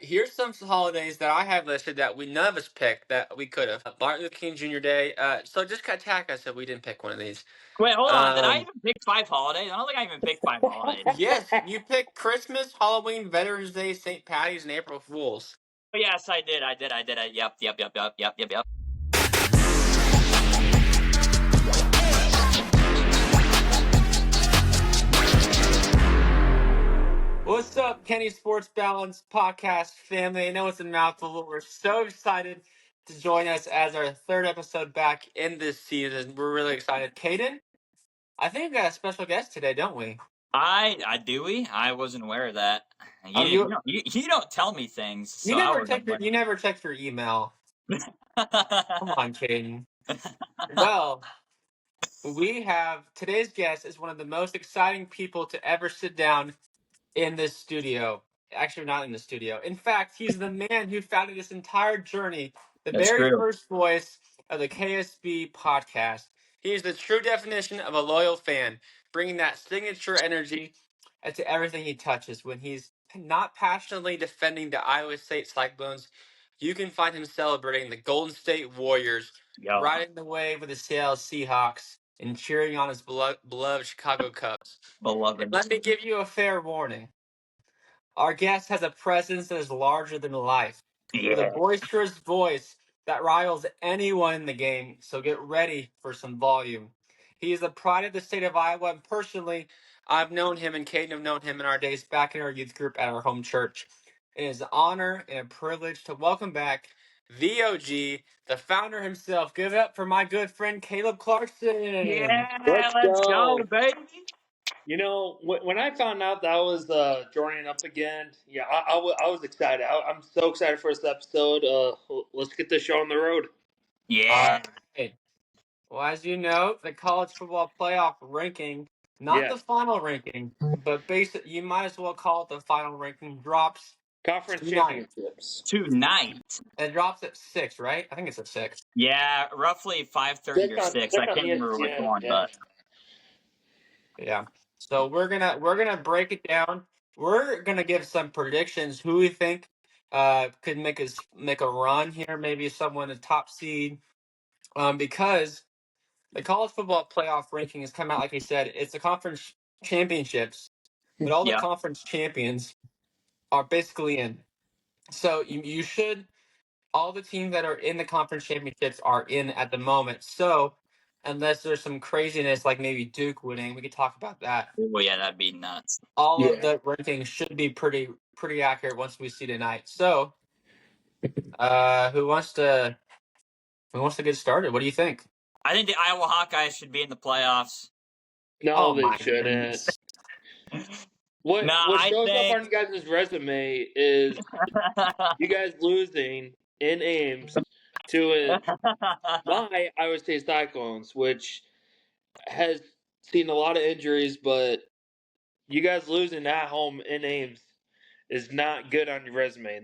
here's some holidays that I have listed that none of us picked that we could have. Martin Luther King Jr. Day. So just attack us if we didn't pick one of these. Wait, hold on. Did I even pick 5 holidays? I don't think I even picked 5 holidays. Yes, you picked Christmas, Halloween, Veterans Day, St. Patty's, and April Fools. Oh, yes, I did. Yep. What's up, Kenny Sports Balance Podcast family? I know it's a mouthful, but we're so excited to join us as our third episode back in this season. We're really excited. Caden, I think we got a special guest today, don't we? Do we? I wasn't aware of that. You don't tell me things. So you never checked your email. Come on, Caden. Well, today's guest is one of the most exciting people to ever sit down in this studio. Actually, not in the studio. In fact, he's the man who founded this entire journey, the That's very true. first voice of the KSB podcast. He is the true definition of a loyal fan, bringing that signature energy to everything he touches. When he's not passionately defending the Iowa State Cyclones, you can find him celebrating the Golden State Warriors, riding the wave with the Seattle Seahawks, and cheering on his beloved Chicago Cubs. Beloved. Let me give you a fair warning. Our guest has a presence that is larger than life, with a boisterous voice that rivals anyone in the game, so get ready for some volume. He is the pride of the state of Iowa, and personally, I've known him and Caden have known him in our days back in our youth group at our home church. It is an honor and a privilege to welcome back the OG, the founder himself. Give it up for my good friend Caleb Clarkson. Yeah, let's go, baby. You know, when I found out that I was joining up again, yeah, I was excited. I'm so excited for this episode. Let's get this show on the road. Yeah. Well, as you know, the college football playoff ranking, not the final ranking, but you might as well call it the final ranking, drops Conference championships. Tonight. It drops at 6, right? I think it's at 6. Yeah, roughly 5:30 or 6. I can't remember which one, but yeah. So we're gonna break it down. We're gonna give some predictions who we think could make a run here, maybe someone a top seed. Because the college football playoff ranking has come out, like I said, it's the conference championships, but all the conference champions are basically in. So you should, all the teams that are in the conference championships are in at the moment. So unless there's some craziness like maybe Duke winning, we could talk about that. Oh yeah, that'd be nuts. All of the rankings should be pretty accurate once we see tonight. So who wants to get started? What do you think? I think the Iowa Hawkeyes should be in the playoffs. No, they shouldn't. What shows up on you guys' resume is you guys losing in Ames to my Iowa State Cyclones, which has seen a lot of injuries, but you guys losing at home in Ames is not good on your resume.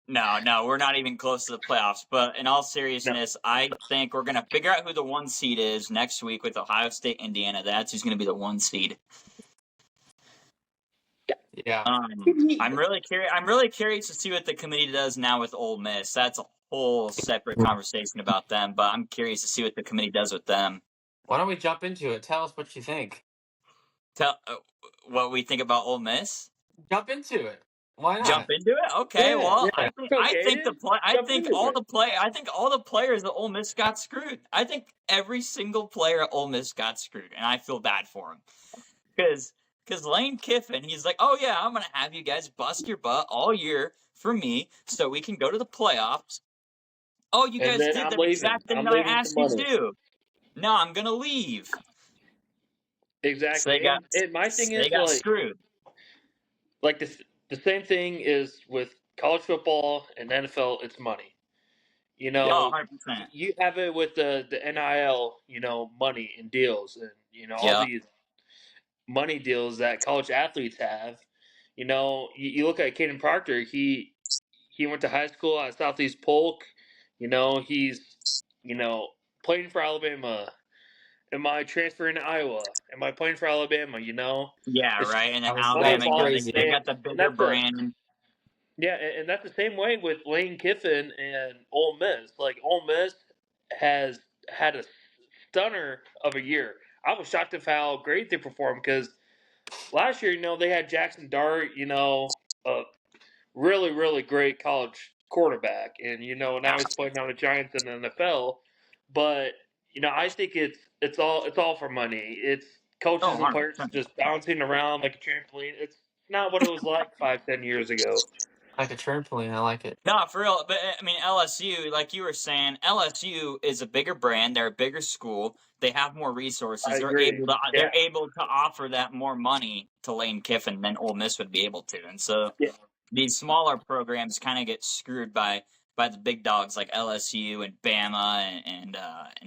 No, we're not even close to the playoffs. But in all seriousness, I think we're going to figure out who the 1 seed is next week with Ohio State, Indiana. That's who's going to be the 1 seed. Yeah. I'm really curious to see what the committee does now with Ole Miss. That's a whole separate conversation about them, but I'm curious to see what the committee does with them. Why don't we jump into it? Tell us what you think. What we think about Ole Miss? Jump into it. Why not? Jump into it? Okay. I think all the players at Ole Miss got screwed. I think every single player at Ole Miss got screwed, and I feel bad for him because Lane Kiffin, he's like, oh yeah, I'm gonna have you guys bust your butt all year for me so we can go to the playoffs. Oh, you guys did the exact thing that I asked you to do. No, I'm gonna leave. Exactly. So they got screwed. Like the same thing is with college football and NFL. It's money. You know, 100%. You have it with the NIL, money and deals, and all these money deals that college athletes have. You look at Caden Proctor. He went to high school at Southeast Polk. He's playing for Alabama. Am I transferring to Iowa? Am I playing for Alabama? Yeah, right. And then Alabama, they got the bigger brand. Yeah, and that's the same way with Lane Kiffin and Ole Miss. Like Ole Miss has had a stunner of a year. I was shocked at how great they performed because last year, they had Jackson Dart, a really, really great college quarterback, and now he's playing on the Giants in the NFL. But I think it's all for money. It's Oh, coaches and players 100%. just bouncing around like a trampoline. It's not what it was like 5-10 years ago. Like a trampoline, I like it. No, for real. But I mean, LSU, like you were saying, LSU is a bigger brand. They're a bigger school. They have more resources. I They're agree. able to Yeah. they're able to offer that more money to Lane Kiffin than Ole Miss would be able to. And so Yeah. these smaller programs kind of get screwed by the big dogs like LSU and Bama and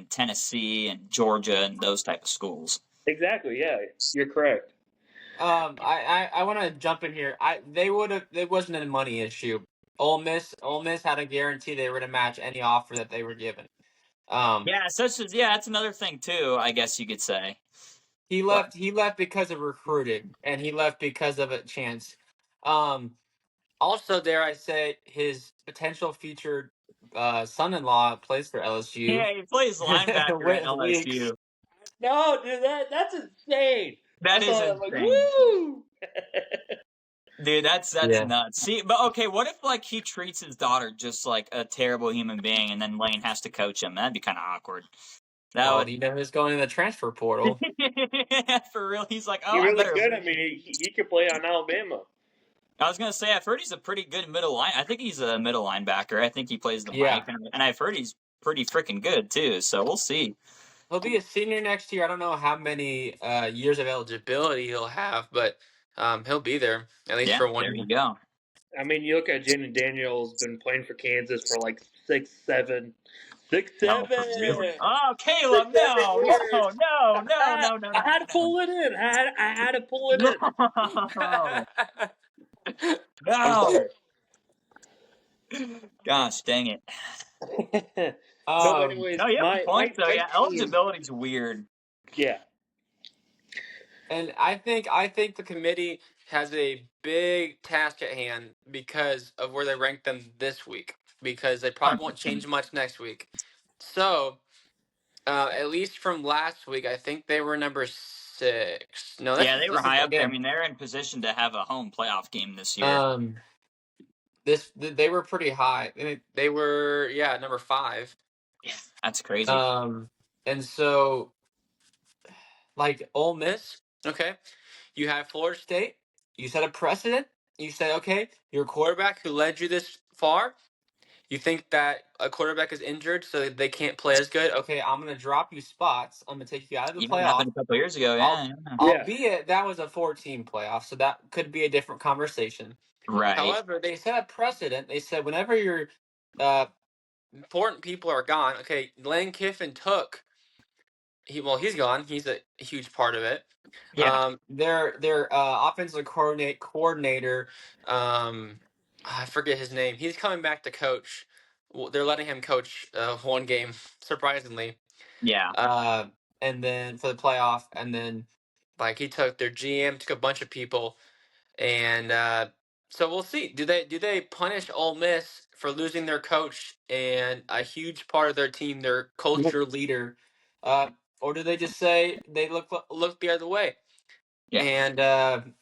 Tennessee and Georgia and those type of schools. Exactly. Yeah, you're correct. I want to jump in here. It wasn't a money issue. Ole Miss had a guarantee they were going to match any offer that they were given. Yeah, that's another thing too, I guess you could say. He left because of recruiting, and he left because of a chance. Also, dare I say, his potential future son-in-law plays for LSU. Yeah, he plays linebacker at LSU. No, dude, that's insane. That is insane. Like, woo! Dude, that's nuts. See, but okay, what if like he treats his daughter just like a terrible human being, and then Lane has to coach him? That'd be kind of awkward. You know who's going in the transfer portal? For real, he's like, oh, He really I good. I mean, he could play on Alabama. I was gonna say, I've heard he's a pretty good middle line. I think he's a middle linebacker. I think he plays the mic, and I've heard he's pretty freaking good too. So we'll see. He'll be a senior next year. I don't know how many years of eligibility he'll have, but he'll be there at least for 1 year. There you go. I mean, you look at Jaden Daniels, been playing for Kansas for like 6-7. 6-7. Oh, Caleb, no. I had to pull it in. I had to pull it in. No. Gosh, dang it. So, anyways, no, you have a point though. Yeah, eligibility's weird. Yeah. And I think the committee has a big task at hand because of where they rank them this week. Because they probably won't change much next week. So, at least from last week, I think they were number 6. No, they were high up there. I mean, they're in position to have a home playoff game this year. They were pretty high. They were number 5. Yeah, that's crazy. And so, like Ole Miss, okay, you have Florida State. You set a precedent. You say, okay, your quarterback who led you this far. You think that a quarterback is injured, so they can't play as good. Okay, I'm gonna drop you spots. I'm gonna take you out of the playoff. Happened a couple years ago, Albeit that was a 4-team playoff, so that could be a different conversation. Right. However, they set a precedent. They said whenever your important people are gone, okay, Lane Kiffin he's gone. He's a huge part of it. Yeah. Their offensive coordinator, I forget his name. He's coming back to coach. They're letting him coach one game, surprisingly. Yeah. And then for the playoff, and then like he took their GM, took a bunch of people, and so we'll see. Do they punish Ole Miss for losing their coach and a huge part of their team, their culture leader, or do they just say they look the other way? Yeah. And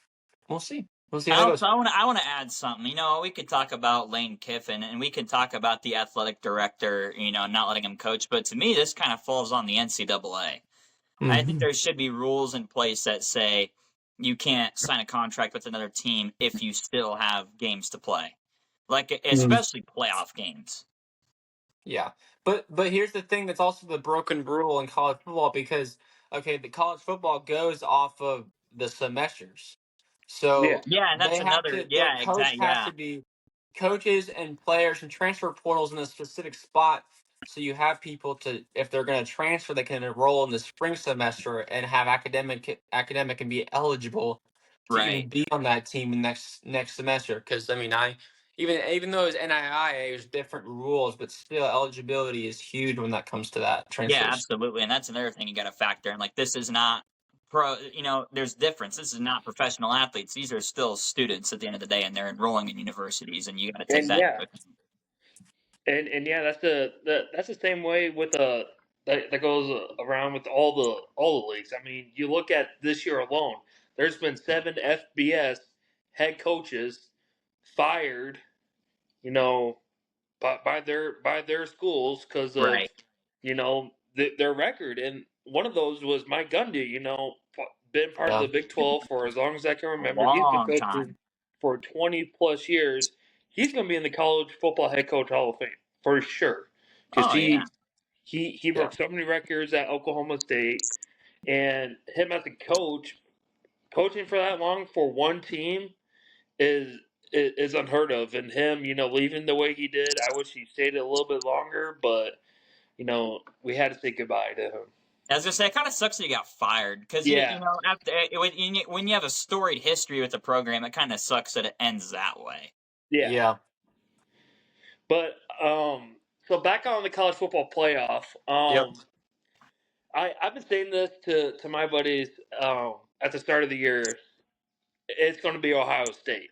we'll see. We'll see. I want to add something. We could talk about Lane Kiffin, and we could talk about the athletic director. Not letting him coach. But to me, this kind of falls on the NCAA. Mm-hmm. I think there should be rules in place that say you can't sign a contract with another team if you still have games to play, like especially playoff games. Yeah, but here's the thing that's also the broken rule in college football because the college football goes off of the semesters. So and that's another has to be coaches and players and transfer portals in a specific spot. So you have people to, if they're going to transfer, they can enroll in the spring semester and have academic and be eligible to even be on that team next semester. Because even though it was NII, it was different rules, but still eligibility is huge when that comes to that transfer. Yeah, absolutely, and that's another thing you got to factor in. Like, this is not there's difference. This is not professional athletes. These are still students at the end of the day, and they're enrolling in universities, and you got to take And that. yeah, that's the same way with that goes around with all the leagues. I mean, you look at this year alone. There's been 7 FBS head coaches fired, you know, by their schools because of Right. their record, and one of those was Mike Gundy. Been part of the Big 12 for as long as I can A remember. He's been long coaching time. for 20 plus years. He's going to be in the college football head coach Hall of Fame for sure because Oh yeah. he broke so many records at Oklahoma State, and him as a coach, coaching for that long for one team is unheard of. And him, leaving the way he did, I wish he stayed a little bit longer, but we had to say goodbye to him. I was gonna say, it kind of sucks that he got fired because Yeah. after when you have a storied history with the program, it kind of sucks that it ends that way. Yeah. But so back on the college football playoff. I've been saying this to my buddies at the start of the year. It's going to be Ohio State.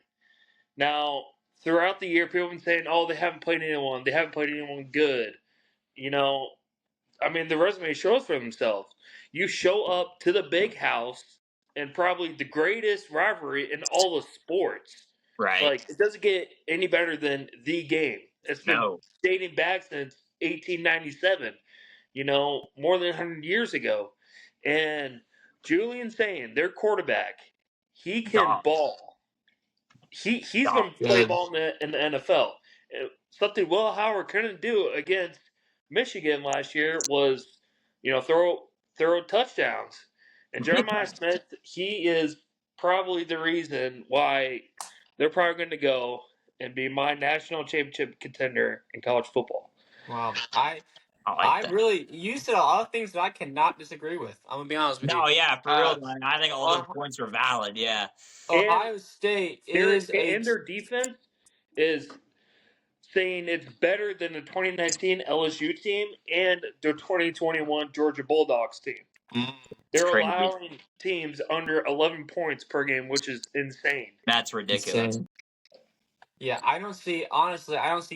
Now, throughout the year, people have been saying, "Oh, they haven't played anyone. They haven't played anyone good." I mean, the resume shows for themselves. You show up to the big house and probably the greatest rivalry in all the sports. Right. Like, it doesn't get any better than the game. It's been dating back since 1897, more than 100 years ago. And Julian Sayin, their quarterback, he can ball. He's going to play ball in the NFL. Something Will Howard couldn't do against Michigan last year was, throw touchdowns. And Jeremiah Smith, he is probably the reason why they're probably going to go and be my national championship contender in college football. Wow. I really, you said a lot of things that I cannot disagree with. I'm gonna be honest with you. No, yeah, for real. I think all those points are valid. Yeah. Ohio State is and their defense is saying it's better than the 2019 LSU team and the 2021 Georgia Bulldogs team. They're allowing teams under 11 points per game, which is insane. That's ridiculous. Insane. Yeah, I don't see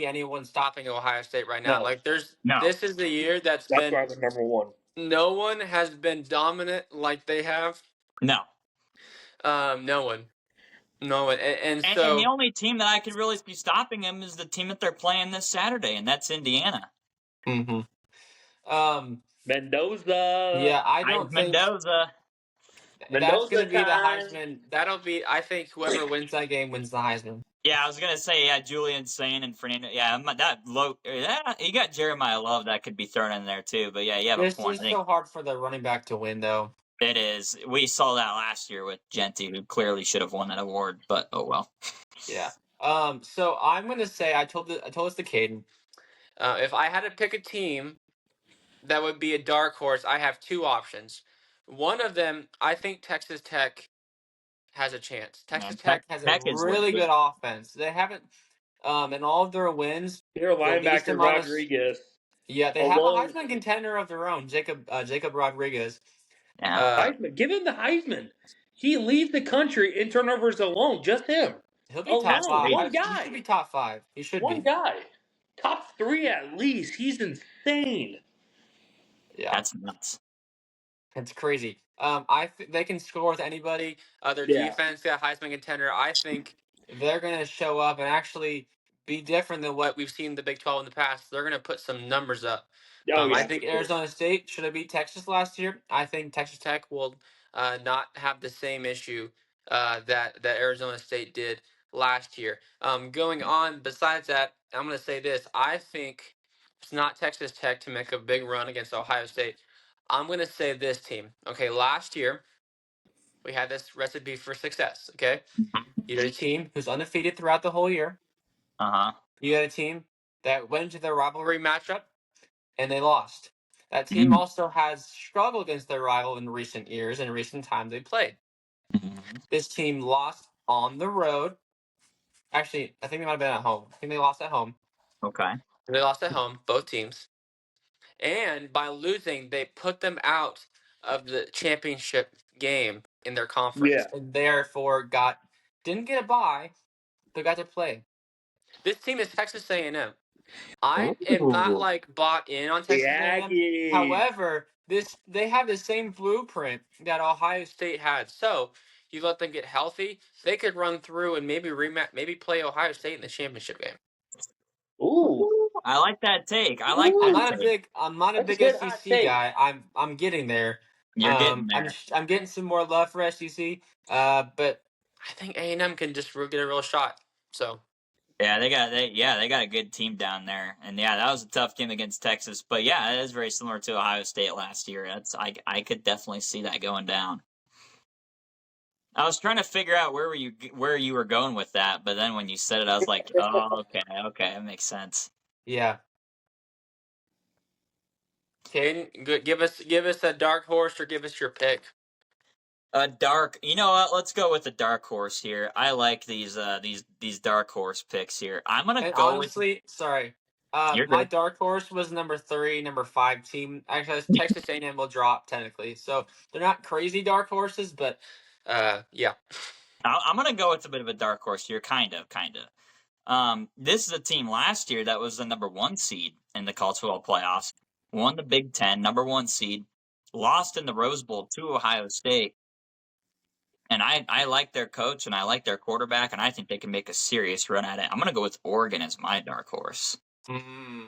anyone stopping Ohio State right now. No. Like, this is the year that's why they're number one. No one has been dominant like they have. No. No one. And the only team that I could really be stopping them is the team that they're playing this Saturday, and that's Indiana. Mm-hmm. Mendoza. Yeah, I don't think Mendoza. That's going to be the Heisman. I think whoever wins that game wins the Heisman. Yeah, I was gonna say, Julian Sayin and Fernando. Yeah, you got Jeremiah Love that could be thrown in there too. But yeah, you have a point. It's so hard for the running back to win, though. It is. We saw that last year with Genty, who clearly should have won that award, but oh well. Yeah. So I'm gonna say I told this to Caden. If I had to pick a team that would be a dark horse, I have two options. One of them, I think Texas Tech has a chance. Texas Tech has a really good offense. They haven't, in all of their wins, their linebacker Rodriguez. Yeah, they have a Heisman contender of their own, Jacob Rodriguez. Yeah. Heisman, give him the Heisman. He leads the country in turnovers alone. Just him. He'll be top 5. One guy. He should be top 5. He should be. One guy. Top 3 at least. He's insane. Yeah. That's nuts. It's crazy. They can score with anybody. Their defense, that Heisman contender. I think they're going to show up and actually be different than what we've seen in the Big 12 in the past. They're going to put some numbers up. I think Arizona State should have beat Texas last year. I think Texas Tech will not have the same issue that Arizona State did last year. Going on, besides that, I'm going to say this. I think it's not Texas Tech to make a big run against Ohio State. I'm going to say this team. Okay, last year, we had this recipe for success, okay? You had a team who's undefeated throughout the whole year. Uh-huh. You had a team that went into their rivalry matchup, and they lost. That team also has struggled against their rival in recent years and in recent times they played. This team lost on the road. Actually, I think they might have been at home. I think they lost at home. Okay. They lost at home, both teams. And by losing, they put them out of the championship game in their conference, and therefore didn't get a bye, but got to play. This team is Texas A&M. I am not like bought in on Texas A&M. However, they have the same blueprint that Ohio State had. So you let them get healthy, they could run through and maybe play Ohio State in the championship game. Ooh, I like that take. I like that take. I'm not a That's big a good hot SEC take. guy. I'm getting there. You're getting there. I'm getting some more love for SEC. But I think A&M can just get a real shot. So Yeah, they got a good team down there, and yeah, that was a tough game against Texas. But yeah, it is very similar to Ohio State last year. I could definitely see that going down. I was trying to figure out where you were going with that, but then when you said it, I was like, oh, okay, that makes sense. yeah. Caden, give us a dark horse or give us your pick. You know what? Let's go with the dark horse here. I like these dark horse picks here. I'm gonna go honestly, sorry. You're My good. dark horse was number 3, number 5 team. Actually, Texas A&M will drop technically, so they're not crazy dark horses, but yeah. I'm gonna go with a bit of a dark horse here, kind of. This is a team last year that was the number 1 seed in the college football playoffs, won the Big Ten, number 1 seed, lost in the Rose Bowl to Ohio State. And I like their coach and I like their quarterback, and I think they can make a serious run at it. I'm going to go with Oregon as my dark horse. Mm.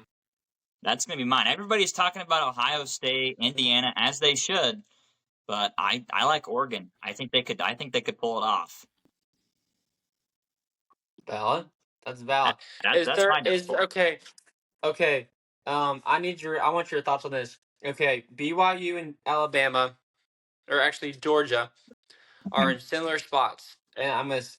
That's going to be mine. Everybody's talking about Ohio State, Indiana, as they should, but I like Oregon. I think they could pull it off. Valid. That's valid. That's my dark horse. Okay. I want your thoughts on this. Okay, BYU and Alabama, or actually Georgia, are in similar spots, and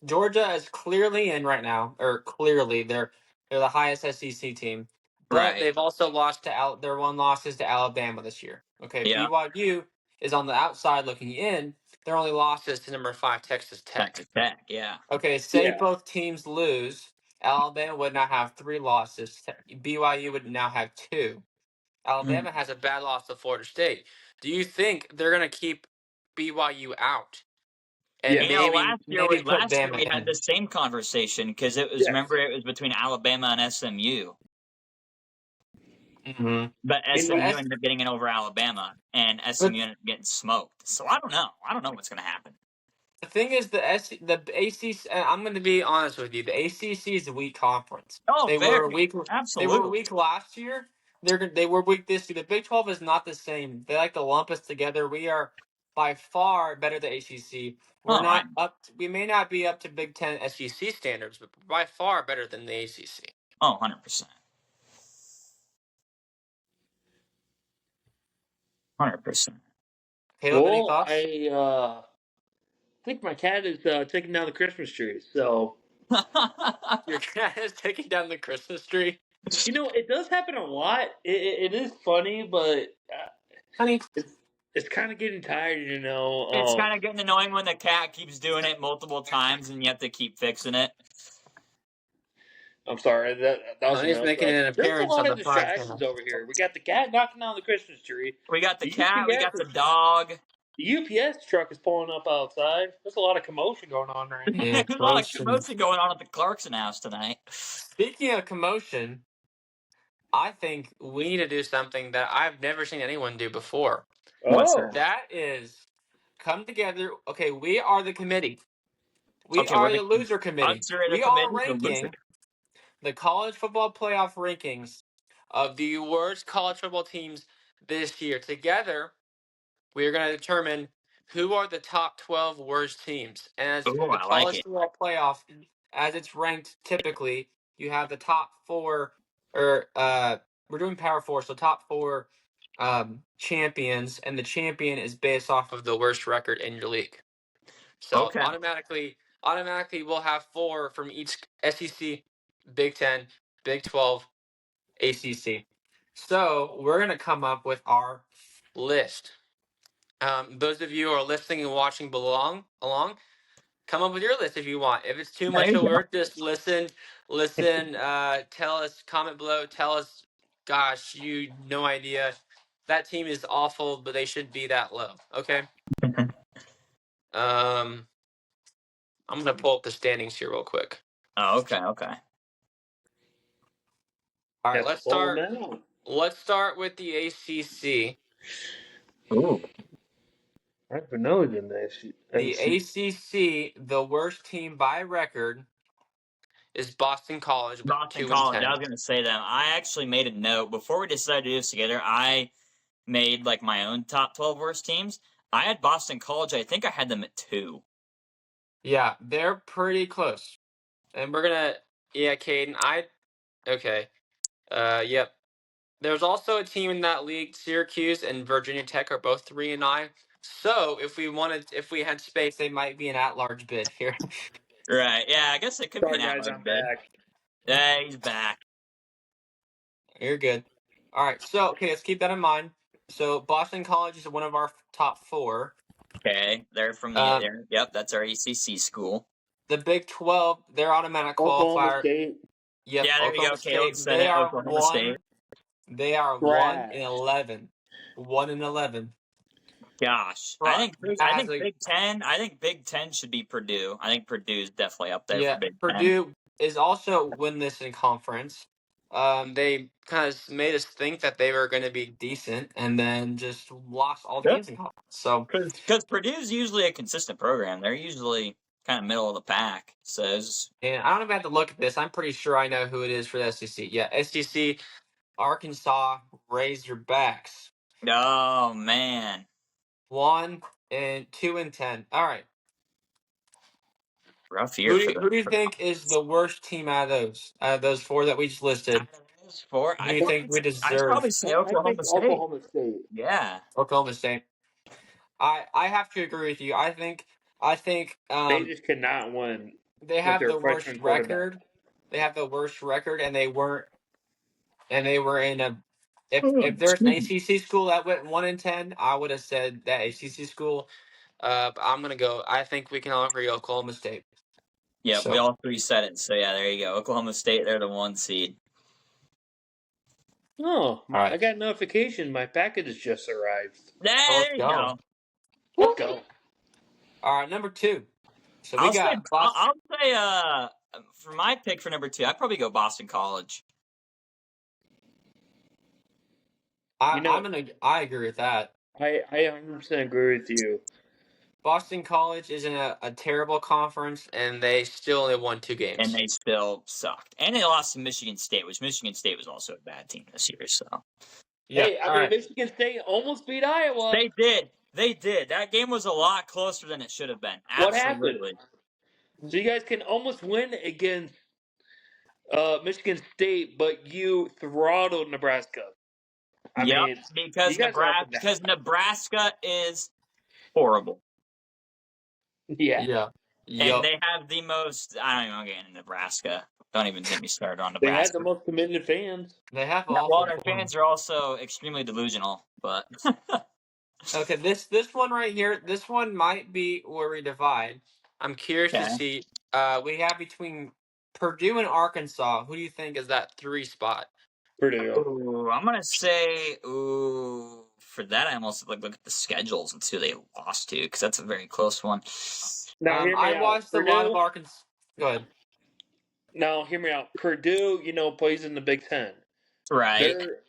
Georgia is clearly in right now, or clearly they're the highest SEC team, but Right. they've also lost to their one loss is to Alabama this year. Okay, Yeah. BYU is on the outside looking in. Their only loss is to number 5 Texas Tech. Texas Tech, yeah. Okay, say both teams lose, Alabama would now have 3 losses. BYU would now have 2. Alabama has a bad loss to Florida State. Do you think they're going to keep BYU out? And last year we in. had the same conversation because it was remember it was between Alabama and SMU. Mm-hmm. But SMU ended up getting it over Alabama, and SMU ended up getting smoked. So I don't know. I don't know what's going to happen. The thing is, the ACC. I'm going to be honest with you. The ACC is a weak conference. Oh, they were weak. Absolutely. They were weak last year. They were weak this year. The Big 12 is not the same. They like to lump us together. We are by far better than ACC. We're not up. We may not be up to Big 10 SEC standards, but by far better than the ACC. Oh, 100%. 100%. Caleb, any thoughts? I think my cat is taking down the Christmas tree. So your cat is taking down the Christmas tree. You know, it does happen a lot. It is funny, but honey, it's kind of getting tired. You know, it's kind of getting annoying when the cat keeps doing it multiple times and you have to keep fixing it. I'm sorry. That was making an appearance. There's a lot of distractions over here. We got the cat knocking down the Christmas tree. We got the cat. We got the dog. The UPS truck is pulling up outside. There's a lot of commotion going on right now. There's a lot of commotion going on at the Clarkson house tonight. Speaking of commotion, I think we need to do something that I've never seen anyone do before. That is come together. Okay, we are the committee. We are the loser committee. We are ranking the college football playoff rankings of the worst college football teams this year. Together, we are going to determine who are the top 12 worst teams. And as the college football playoff, as it's ranked typically, you have the top 4, or we're doing Power 4, so top 4 champions, and the champion is based off of the worst record in your league. So automatically we'll have 4 from each SEC, Big 10, Big 12, ACC. So we're going to come up with our list. Those of you who are listening and watching along, come up with your list if you want. If it's too much work, just listen. Tell us, comment below. Tell us, gosh, you no idea. That team is awful, but they should be that low. Okay? I'm gonna pull up the standings here real quick. Oh, okay. All right, let's start. Now. Let's start with the ACC. Ooh. I don't know in this. The ACC, the worst team by record is Boston College with Boston 2 and College. 10. I was gonna say them. I actually made a note before we decided to do this together. I made like my own top 12 worst teams. I had Boston College. I think I had them at 2. Yeah, they're pretty close. And we're gonna, Caden. Okay. Yep. There's also a team in that league. Syracuse and Virginia Tech are both 3-9. So if we had space, they might be an at-large bid here. Right. Yeah, I guess it could be Sorry, an guys, at-large I'm bid. back. Yeah, he's back. You're good. All right. So okay, let's keep that in mind. So Boston College is one of our top 4. Okay, they're from the there. Yep, that's our ACC school. The Big 12, their automatic Oklahoma qualifier. State. Yep, Yeah, there you go. Oklahoma Caleb State. said They it. are Oklahoma State. They are Trash. 1-11. 1-11. Gosh, I think Big Ten. I think Big Ten should be Purdue. I think Purdue is definitely up there for Big Ten. Purdue is also winless in conference. They kind of made us think that they were going to be decent, and then just lost all the games in conference. So because Purdue's usually a consistent program. They're usually kind of middle of the pack. And I don't even have to look at this. I'm pretty sure I know who it is for the SEC. Yeah, SEC, Arkansas Razorbacks. Oh man. 1 and 2 and 10. All right. Rough year. Who do you think is the worst team out of those 4 that we just listed? Out of those 4, Who do you think we deserve? I'd probably say Oklahoma State. Oklahoma State. Yeah. Oklahoma State. I have to agree with you. I think they just cannot win. They have the worst record. They have the worst record, and they were in a. If there's an ACC school that went 1 and 10, I would have said that ACC school. But I'm gonna go. I think we can all agree Oklahoma State. Yeah, we all 3 said it. So yeah, there you go. Oklahoma State. They're the 1 seed. Oh, right. I got a notification. My package has just arrived. There you go. Let's go. All right, number 2. So I'll say for my pick for number 2, I'd probably go Boston College. I agree with that. I 100% agree with you. Boston College is in a terrible conference, and they still only won 2 games. And they still sucked. And they lost to Michigan State, which Michigan State was also a bad team this year. So, yeah. Hey, Michigan State almost beat Iowa. They did. That game was a lot closer than it should have been. Absolutely. What happened? So you guys can almost win against Michigan State, but you throttled Nebraska. I mean, because Nebraska is horrible. Yeah. And they have the most. I don't even want to get into Nebraska. Don't even get me started on Nebraska. They have the most committed fans. They have their fans are also extremely delusional, but. Okay, this one right here, this one might be where we divide. I'm curious to see. We have between Purdue and Arkansas. Who do you think is that 3 spot? Purdue. Ooh, I'm gonna say for that I almost look at the schedules and see who they lost to, because that's a very close one. Now, I watched a lot of Arkansas. Go ahead. Now, hear me out. Purdue, plays in the Big Ten. Right. Their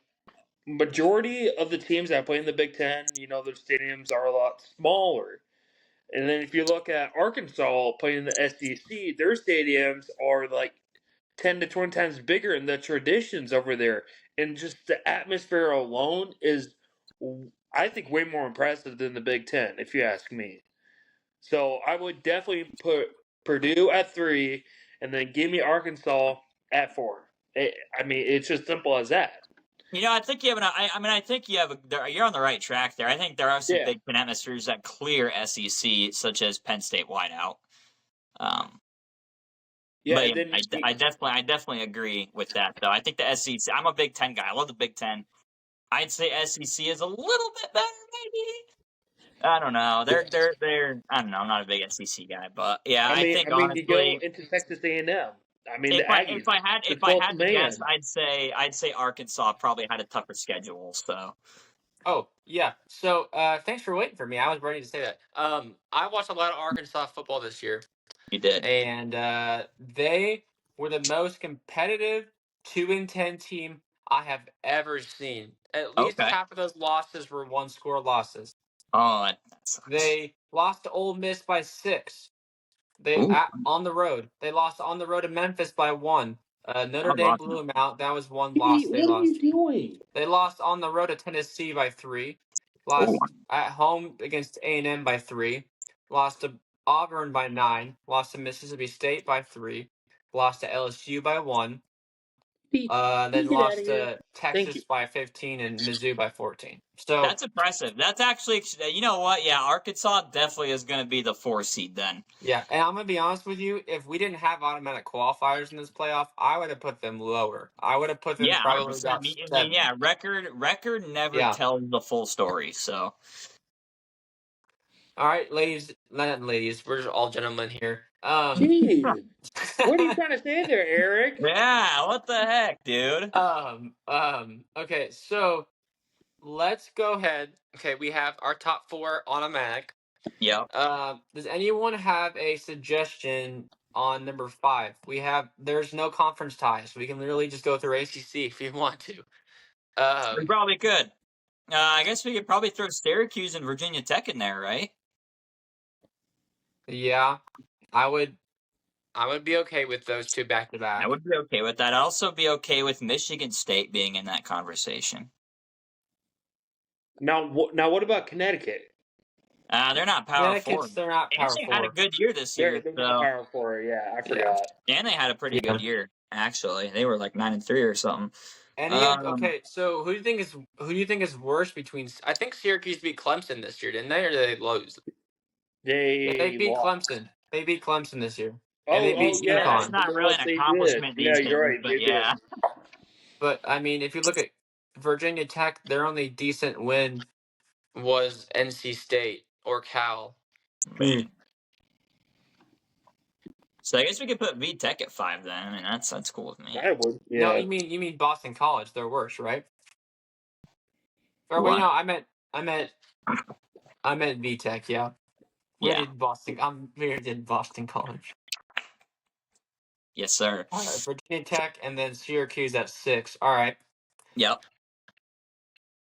majority of the teams that play in the Big Ten, their stadiums are a lot smaller. And then if you look at Arkansas playing in the SEC, their stadiums are like 10 to 20 times bigger, and the traditions over there and just the atmosphere alone is, I think, way more impressive than the Big Ten, if you ask me. So I would definitely put Purdue at 3 and then give me Arkansas at 4. It's just simple as that. I think you have you're on the right track there. I think there are some Big Ten atmospheres that clear SEC, such as Penn State wideout. I definitely agree with that, though. I think the SEC. I'm a Big Ten guy. I love the Big Ten. I'd say SEC is a little bit better, maybe. I don't know. They're. I don't know. I'm not a big SEC guy, but yeah, I think honestly, you go into Texas A&M. If I had to guess, I'd say Arkansas probably had a tougher schedule. So Oh, yeah. So, thanks for waiting for me. I was ready to say that. I watched a lot of Arkansas football this year, You did. and they were the most competitive 2-10 team I have ever seen. At least Okay. half of those losses were one-score losses. Oh, that sucks. They lost to Ole Miss by 6. On the road. They lost on the road to Memphis by 1. Notre Dame blew them out. That was one loss they What are lost. you doing? They lost on the road to Tennessee by 3. Lost at home against A&M by 3. Lost to Auburn by 9. Lost to Mississippi State by 3. Lost to LSU by 1. Then Get out lost of here. to Thank Texas you. by 15 and Mizzou by 14. So That's impressive. That's actually, you know what? Yeah, Arkansas definitely is going to be the 4 seed then. yeah, and I'm gonna be honest with you. If we didn't have automatic qualifiers in this playoff, I would have put them lower. I would have put them Yeah, probably 100%. about I 7. mean, yeah, record never Yeah. tells the full story. So, All right, ladies, not ladies. We're just all gentlemen here. Jeez. What are you trying to say there, Eric? yeah, what the heck, dude? Okay, so let's go ahead. Okay, we have our top 4 automatic. Yep. Does anyone have a suggestion on number 5? There's no conference ties. We can literally just go through ACC if you want to. We probably could. I guess we could probably throw Syracuse and Virginia Tech in there, right? Yeah, I would be okay with those 2 back to back. I would be okay with that. I'd also be okay with Michigan State being in that conversation. Now what about Connecticut? They're not Power 4. They're not Power 4. They had a good year this year. They're not Power 4. Yeah, I forgot. And they had a pretty good year. Actually, they were like 9-3 or something. Okay, so who do you think is worse between? I think Syracuse beat Clemson this year, didn't they? Or did they lose? They beat lost. Clemson. They beat Clemson this year. And they beat yeah, UConn. that's not really an accomplishment these days. You're right. But yeah. But I mean, if you look at Virginia Tech, their only decent win was NC State or Cal. So I guess we could put V Tech at 5 then. I mean, that's cool with me. I would. Yeah. No, you mean Boston College? They're worse, right? Or wait, no, I meant V Tech. Yeah. Where did Boston College? Yes, sir. All right, Virginia Tech and then Syracuse at 6. All right. Yep.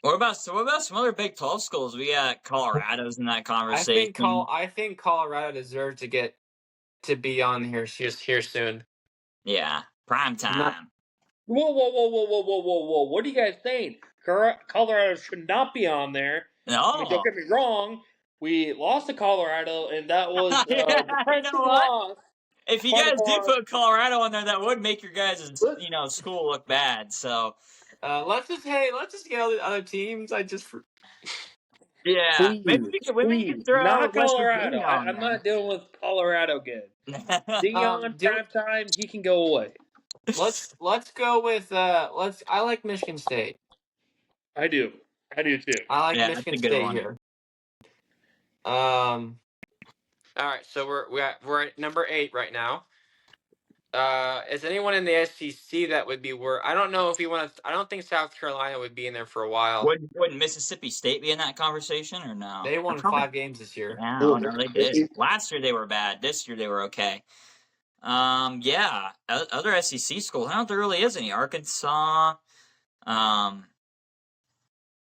What about some other Big 12 schools? We got Colorado's in that conversation. I think Colorado deserves to be on here soon. Yeah, prime time. Whoa! What are you guys saying? Colorado should not be on there. No, I mean, don't get me wrong. We lost to Colorado, and that was you know what? If you guys did put Colorado on there, that would make your guys' school look bad. So let's just get all the other teams. Yeah, maybe we can throw not West Colorado. Virginia on I'm not dealing with Colorado good. Dion, prime time, he can go away. Let's go with I like Michigan State. I do too. I like Michigan State here. All right, so we're at number 8 right now. Is anyone in the SEC that would be worth? I don't know if you want to. I don't think South Carolina would be in there for a while. Would Mississippi State be in that conversation or no? They won 5 games this year. Yeah, no, they did. Last year they were bad. This year they were okay. Yeah, other SEC schools. I don't think there really is any. Arkansas.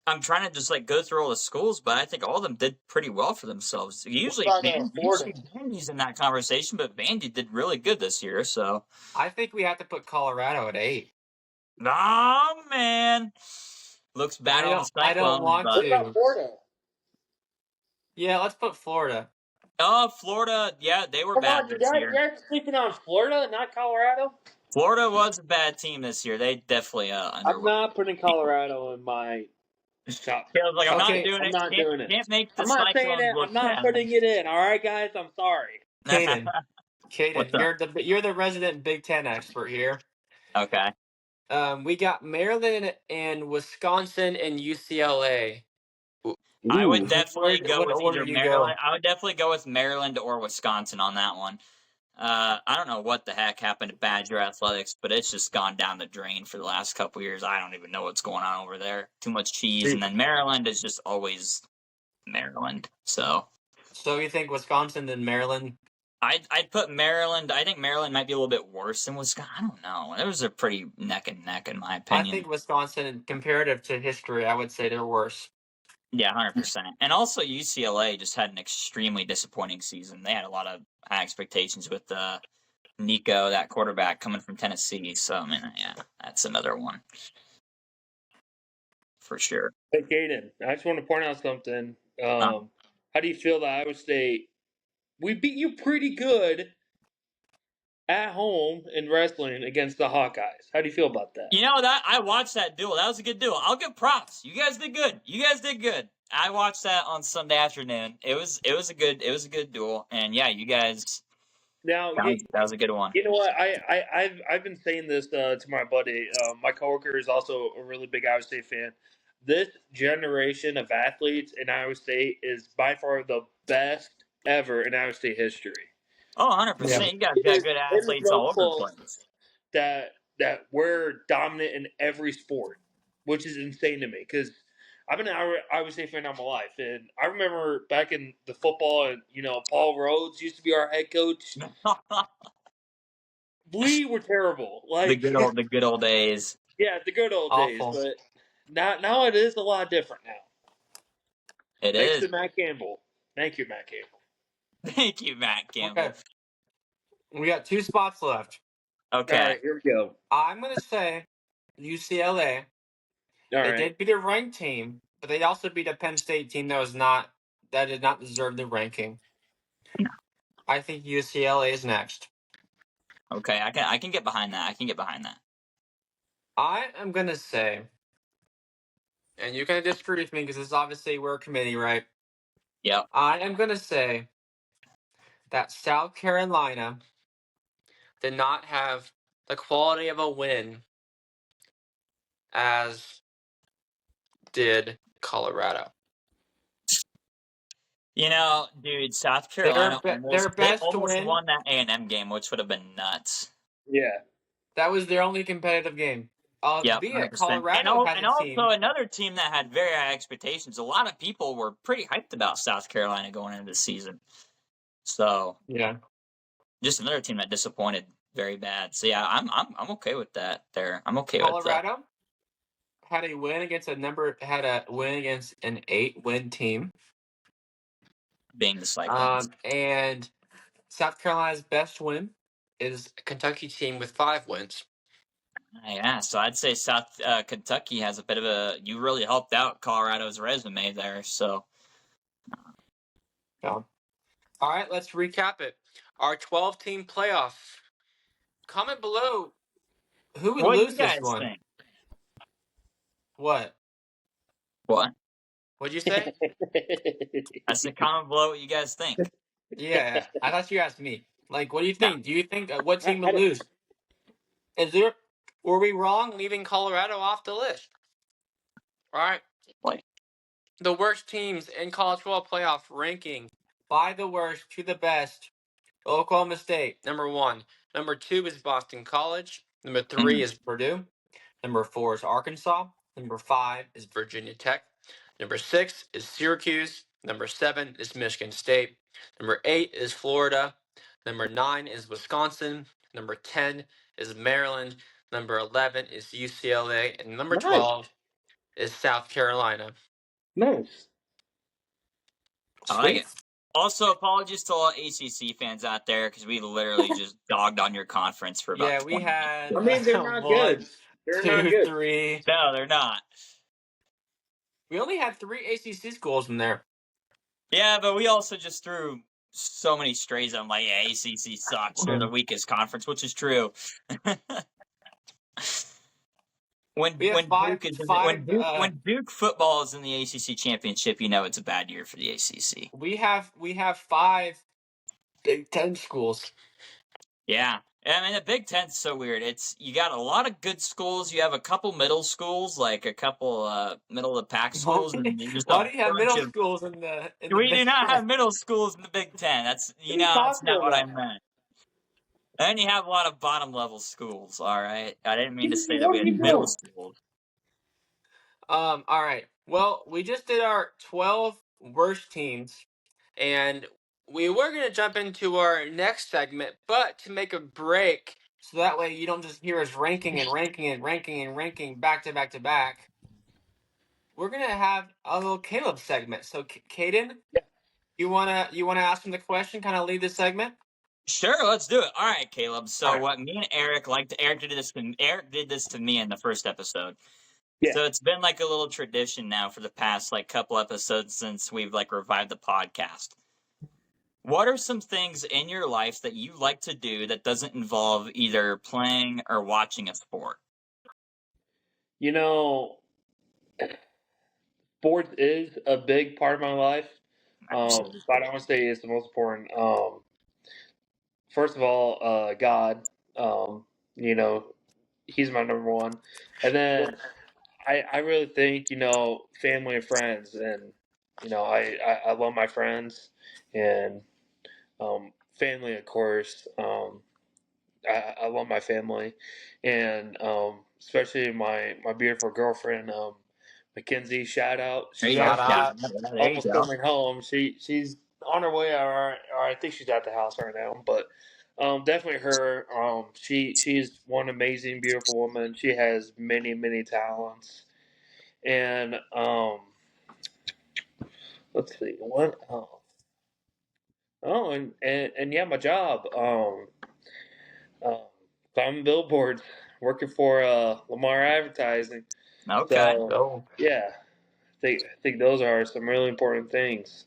I'm trying to just go through all the schools, but I think all of them did pretty well for themselves. Usually Vandy's in that conversation, but Vandy did really good this year. So I think we have to put Colorado at 8. Oh man, looks bad on the Cyclones. I don't want to. What about Florida? Yeah, let's put Florida. Oh, Florida. Yeah, they were bad this year. You're sleeping on Florida, not Colorado? Florida was a bad team this year. They definitely I'm not putting Colorado in my top. I'm not doing it. I'm not doing it. Can't make the I'm not saying it. I'm not putting it in. All right, guys. I'm sorry. Caden, you're the resident Big Ten expert here. Okay. We got Maryland and Wisconsin and UCLA. I would definitely go with either Maryland. I would definitely go with Maryland or Wisconsin on that one. I don't know what the heck happened to Badger Athletics, but it's just gone down the drain for the last couple years. I don't even know what's going on over there. Too much cheese, and then Maryland is just always Maryland. So you think Wisconsin and Maryland? I'd put Maryland. I think Maryland might be a little bit worse than Wisconsin. I don't know. Those are pretty neck and neck in my opinion. I think Wisconsin, comparative to history, I would say they're worse. Yeah, 100%. And also UCLA just had an extremely disappointing season. They had a lot of high expectations with Nico, that quarterback coming from Tennessee. So, I mean, yeah, that's another one for sure. Hey, Caden, I just want to point out something. How do you feel that Iowa State? We beat you pretty good at home in wrestling against the Hawkeyes. How do you feel about that? You know, that I watched that duel. That was a good duel. I'll give props. You guys did good. I watched that on Sunday afternoon. It was a good duel. And yeah, you guys. Now that was a good one. You know what? I've been saying this to my buddy. My coworker is also a really big Iowa State fan. This generation of athletes in Iowa State is by far the best ever in Iowa State history. Oh, 100%. Yeah. You guys got good athletes all over the place. That we're dominant in every sport, which is insane to me because I've been an Iowa State fan all my life, and I remember back in the football, and Paul Rhodes used to be our head coach. We were terrible, like the good old days. Yeah, the good old Awful. days, but now it is a lot different now. Thanks to Matt Campbell. Thank you, Matt Campbell. Thank you, Matt Campbell. Okay. We got 2 spots left. Okay. All right, here we go. I'm going to say UCLA. They did beat a ranked team, but they also beat a Penn State team that did not deserve the ranking. No. I think UCLA is next. Okay, I can get behind that. I am going to say, and you're going to disagree with me because this is obviously we're a committee, right? Yep. I am going to say that South Carolina did not have the quality of a win as did Colorado. You know, dude, South Carolina almost win won that A&M game, which would have been nuts. Yeah. That was their only competitive game. Yeah, Colorado and also another team that had very high expectations. A lot of people were pretty hyped about South Carolina going into the season. So yeah, just another team that disappointed very bad. So yeah, I'm okay with that. I'm okay with that. Colorado had a win against an 8-win team, being the Cyclones. And South Carolina's best win is a Kentucky team with 5 wins. Yeah, so I'd say South Kentucky has a bit of you really helped out Colorado's resume there. So, yeah. All right, let's recap it. Our 12-team playoff. Comment below who would lose this one. Think? What? What'd you say? I said comment below what you guys think. Yeah, I thought you asked me. Like, what do you think? Do you think what team would lose? Were we wrong leaving Colorado off the list? All right. What? The worst teams in college football playoff ranking by the worst to the best. Oklahoma State, number 1. Number 2 is Boston College. Number 3 is Purdue. Number 4 is Arkansas. Number 5 is Virginia Tech. Number 6 is Syracuse. Number 7 is Michigan State. Number 8 is Florida. Number 9 is Wisconsin. Number 10 is Maryland. Number 11 is UCLA. And number 12 is South Carolina. Nice. I like it. Also, apologies to all ACC fans out there because we literally just dogged on your conference for about 20 minutes. I mean, they're not good. They're not good. 3. No, they're not. We only had 3 ACC schools in there. Yeah, but we also just threw so many strays on like, yeah, ACC sucks. They're the weakest conference, which is true. When Duke football is in the ACC championship, you know it's a bad year for the ACC. We have 5 Big Ten schools. Yeah. I mean, the Big Ten's so weird. You got a lot of good schools. You have a couple middle schools, like a couple middle of the pack schools. Why do you have middle schools in the We do not have middle schools in the Big Ten. That's not what I meant. And you have a lot of bottom level schools. All right, I didn't mean to say that What we are had you middle doing? schools. All right. Well, we just did our 12 worst teams, and we were gonna jump into our next segment, but to make a break, so that way you don't just hear us ranking and ranking and ranking and ranking back to back to back. We're gonna have a little Caleb segment. So, Caden, Yeah. you wanna ask him the question, kind of lead this segment? Sure, let's do it. All right, Caleb. So All right. what me and Eric Eric did this to me in the first episode. Yeah. So it's been like a little tradition now for the past like couple episodes since we've like revived the podcast. What are some things in your life that you like to do that doesn't involve either playing or watching a sport? You know, sports is a big part of my life. Absolutely. But I don't want to say it's the most important. First of all, God. Um, you know, He's my number one, and then I really think family and friends, and I love my friends and family, of course. I love my family, and especially my beautiful girlfriend, Mackenzie. Shout out! There She's you go. Shout actually out. Yeah, there you almost go. coming home. She's on her way, or I think she's at the house right now. But definitely her. She's one amazing, beautiful woman. She has many talents, and let's see what else. Oh, and yeah, my job. Um, climbing billboards, working for Lamar Advertising. Okay. So Go. yeah, I think those are some really important things.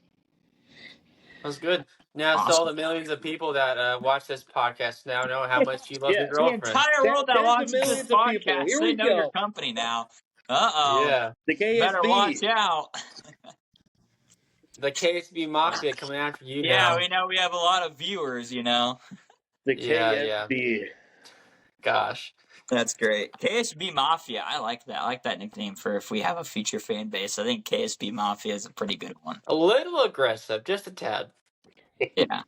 That's good. Now, so all Awesome. the millions of people that watch this podcast now know how much you love your Yeah, The girlfriend. entire world that tens of watches this millions of people. podcast, Here they we know your go. company now. Uh-oh. Yeah, The Better watch KSB, out. the KSB Mafia coming after you Yeah, now. we know we have a lot of viewers, you know. the Yeah. KSB. Gosh, That's great. KSB Mafia. I like that. I like that nickname for if we have a future fan base. I think KSB Mafia is a pretty good one. a little aggressive, just a tad. Yeah.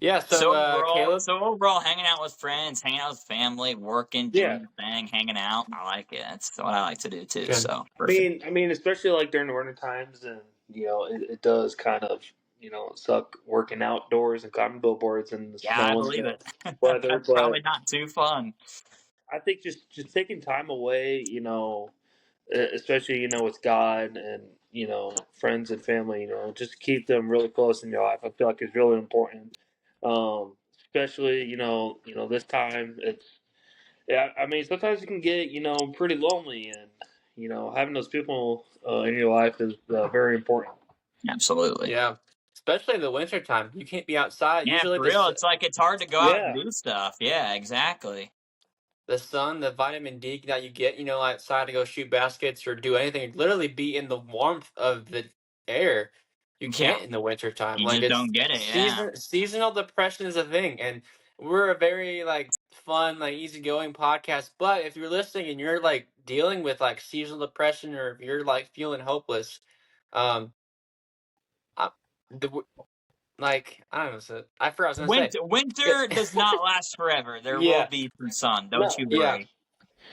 Yeah. So So, overall, Caleb. so overall, hanging out with friends, hanging out with family, working, Yeah, doing your thing, hanging out. I like it. That's what I like to do too. Good. So I perfect. mean, I mean, especially like during the winter times, and it does kind of suck working outdoors and climbing billboards in the Yeah, I snow and believe the it. weather. That's probably But not too fun. I think just taking time away, especially with God and friends and family, just keep them really close in your life. I feel like it's really important. Especially this time. It's Yeah, I mean, sometimes it can get pretty lonely, and having those people in your life is very important. Absolutely. Yeah. Especially in the winter time, you can't be outside. Yeah, Usually, for real. It's like it's hard to go out and Yeah, do stuff. Yeah, exactly. the sun, the vitamin D that you get, outside to go shoot baskets or do anything, literally be in the warmth of the air. You Yeah, can't in the winter time. you Like just it's don't get it. Yeah. seasonal depression is a thing, and we're a very like fun, like easygoing podcast. But if you're listening and you're like dealing with like seasonal depression, or if you're like feeling hopeless, um, I, like I don't know, I forgot what I was gonna say. Winter does not last forever. There will Yeah, be some sun. Don't no, you yeah. worry.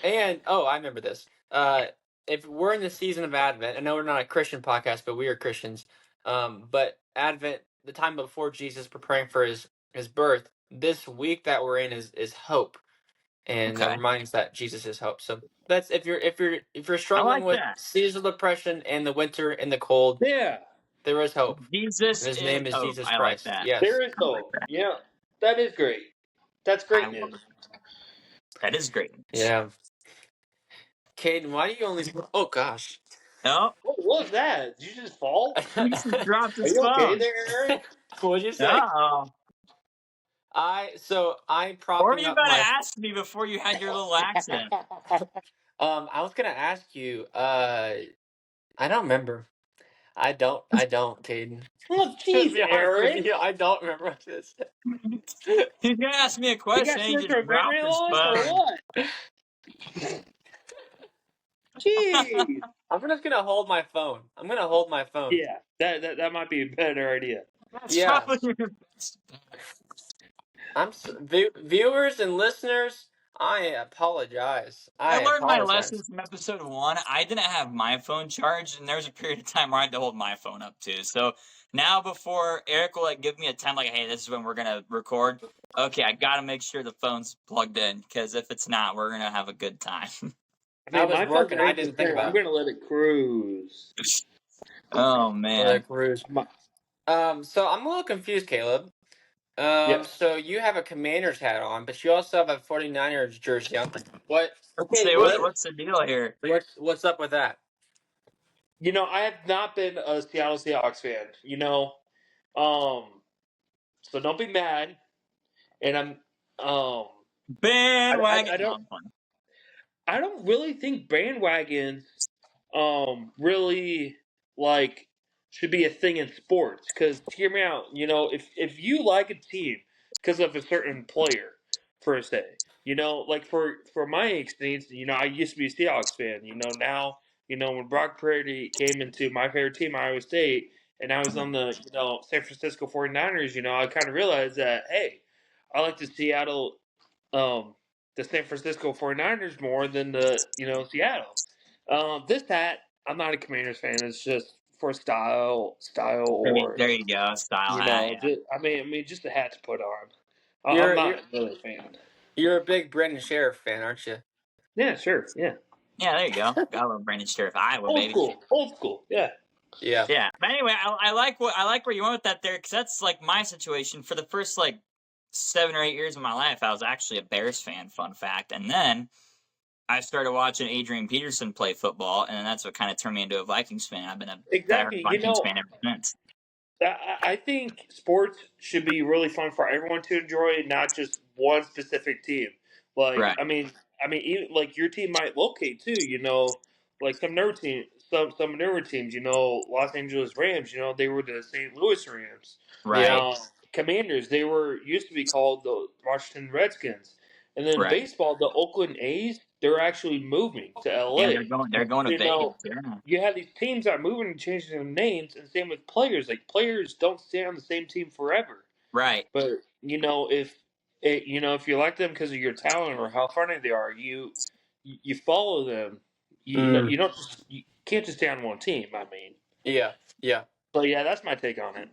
And I remember this. If we're in the season of Advent, I know we're not a Christian podcast, but we are Christians. But Advent, the time before Jesus preparing for his birth, this week that we're in is hope, and Okay. reminds that Jesus is hope. So that's if you're I struggling like with that. seasonal depression and the winter and the cold, yeah, there is hope, Jesus and his is name is hope. Jesus I like Christ. that. Yes. there is I like hope. that. Yeah, that is great. That's I great love news. it. That is great. Yeah. Caden, why do you only? Oh gosh. Oh, What was that? Did you just fall? he just dropped Are his you okay phone. there, Eric? What'd you say? Uh-oh. I'm What were propping you up about to my. ask me before you had your little accident? I was gonna ask you. I don't remember. I don't, Caden. Oh, To jeez, be honest with Eric. you, I don't remember what this. He's gonna ask me a You question got and he just short-term dropped memory his loss or phone. what? Jeez. I'm just gonna hold my phone. I'm gonna hold my phone. Yeah, that might be a better idea. That's Yeah. probably your best bet. Viewers and listeners, I apologize. I learned my apologize. lesson from episode 1. I didn't have my phone charged, and there was a period of time where I had to hold my phone up too. So now, before Eric will give me a time, like, hey, this is when we're gonna record. Okay, I gotta make sure the phone's plugged in, because if it's not, we're gonna have a good time. I mean, my phone's I didn't think about I'm gonna let it cruise. Oh man. cruise. So I'm a little confused, Caleb. Yep. So you have a Commanders hat on, but you also have a 49ers jersey on. What? Okay, what's the deal here? What's up with that? I have not been a Seattle Seahawks fan. So don't be mad. And Bandwagon. I don't really think bandwagons really should be a thing in sports, because hear me out, if you like a team because of a certain player per se, like for my experience, I used to be a Seahawks fan. Now, when Brock Purdy came into my favorite team, Iowa State, and I was on the San Francisco 49ers, I kind of realized that, hey, I like the San Francisco 49ers more than the Seattle. This hat, I'm not a Commanders fan. It's just for style, or there you go, style hat. Just, I mean, just a hat to put on. You're I'm not really a fan. You're a big Brendan Sheriff fan, aren't you? Yeah, sure, yeah. Yeah, there you go. Got a little Brandon Sheriff, Iowa, baby. Old school, yeah. Yeah. Yeah. But anyway, I like where you went with that there, because that's like my situation. For the first 7 or 8 years of my life, I was actually a Bears fan. Fun fact. And then I started watching Adrian Peterson play football, and then that's what kind of turned me into a Vikings fan. I've been a Vikings fan ever since. I think sports should be really fun for everyone to enjoy, not just one specific team. Right. I mean, even, your team might locate too. Like some newer teams. Los Angeles Rams. They were the St. Louis Rams. Right. Commanders. They used to be called the Washington Redskins. And then Right. baseball, the Oakland A's. They're actually moving to LA. Yeah, they're going to Vegas. Yeah. You have these teams that are moving and changing their names, and same with players. Like, players don't stay on the same team forever. Right. But if you like them because of your talent or how funny they are, you follow them. You can't just stay on one team. I mean, yeah. So yeah, that's my take on it.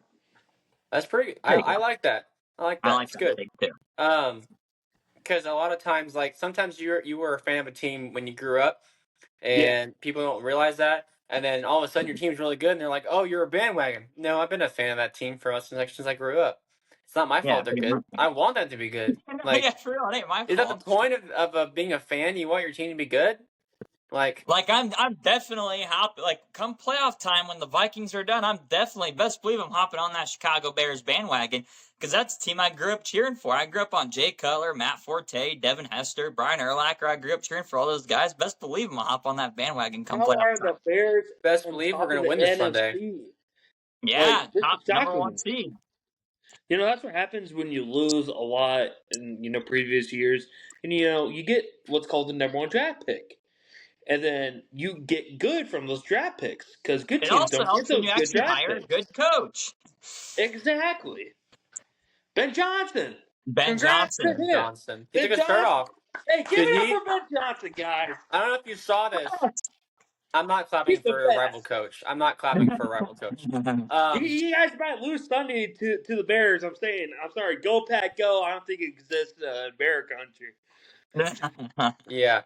That's pretty. I like that. I like that. I like it's that good. take too. Because a lot of times, sometimes you were a fan of a team when you grew up, and people don't realize that. And then all of a sudden, your team's really good, and they're like, "Oh, you're a bandwagon." No, I've been a fan of that team since I grew up. It's not my fault they're good. I want them to be good. Yeah, for real, it ain't my fault. Is that the point of being a fan? You want your team to be good? I'm definitely hopping. Come playoff time when the Vikings are done, I'm definitely, best believe I'm hopping on that Chicago Bears bandwagon, because that's the team I grew up cheering for. I grew up on Jay Cutler, Matt Forte, Devin Hester, Brian Urlacher. I grew up cheering for all those guys. Best believe I'm gonna hop on that bandwagon come playoff time. The Bears? Best believe we're gonna win this Sunday. Yeah, top number 1 seed. That's what happens when you lose a lot in previous years, and you get what's called the number 1 draft pick. And then you get good from those draft picks, because good teams don't get those good draft picks. A good coach. Exactly. Ben Johnson. Ben Johnson. He took his shirt off. Hey, give it up for Ben Johnson, guys. I don't know if you saw this. I'm not clapping for a rival coach. You guys might lose Sunday to the Bears. I'm sorry. Go Pack, go. I don't think it exists in Bear country. Yeah.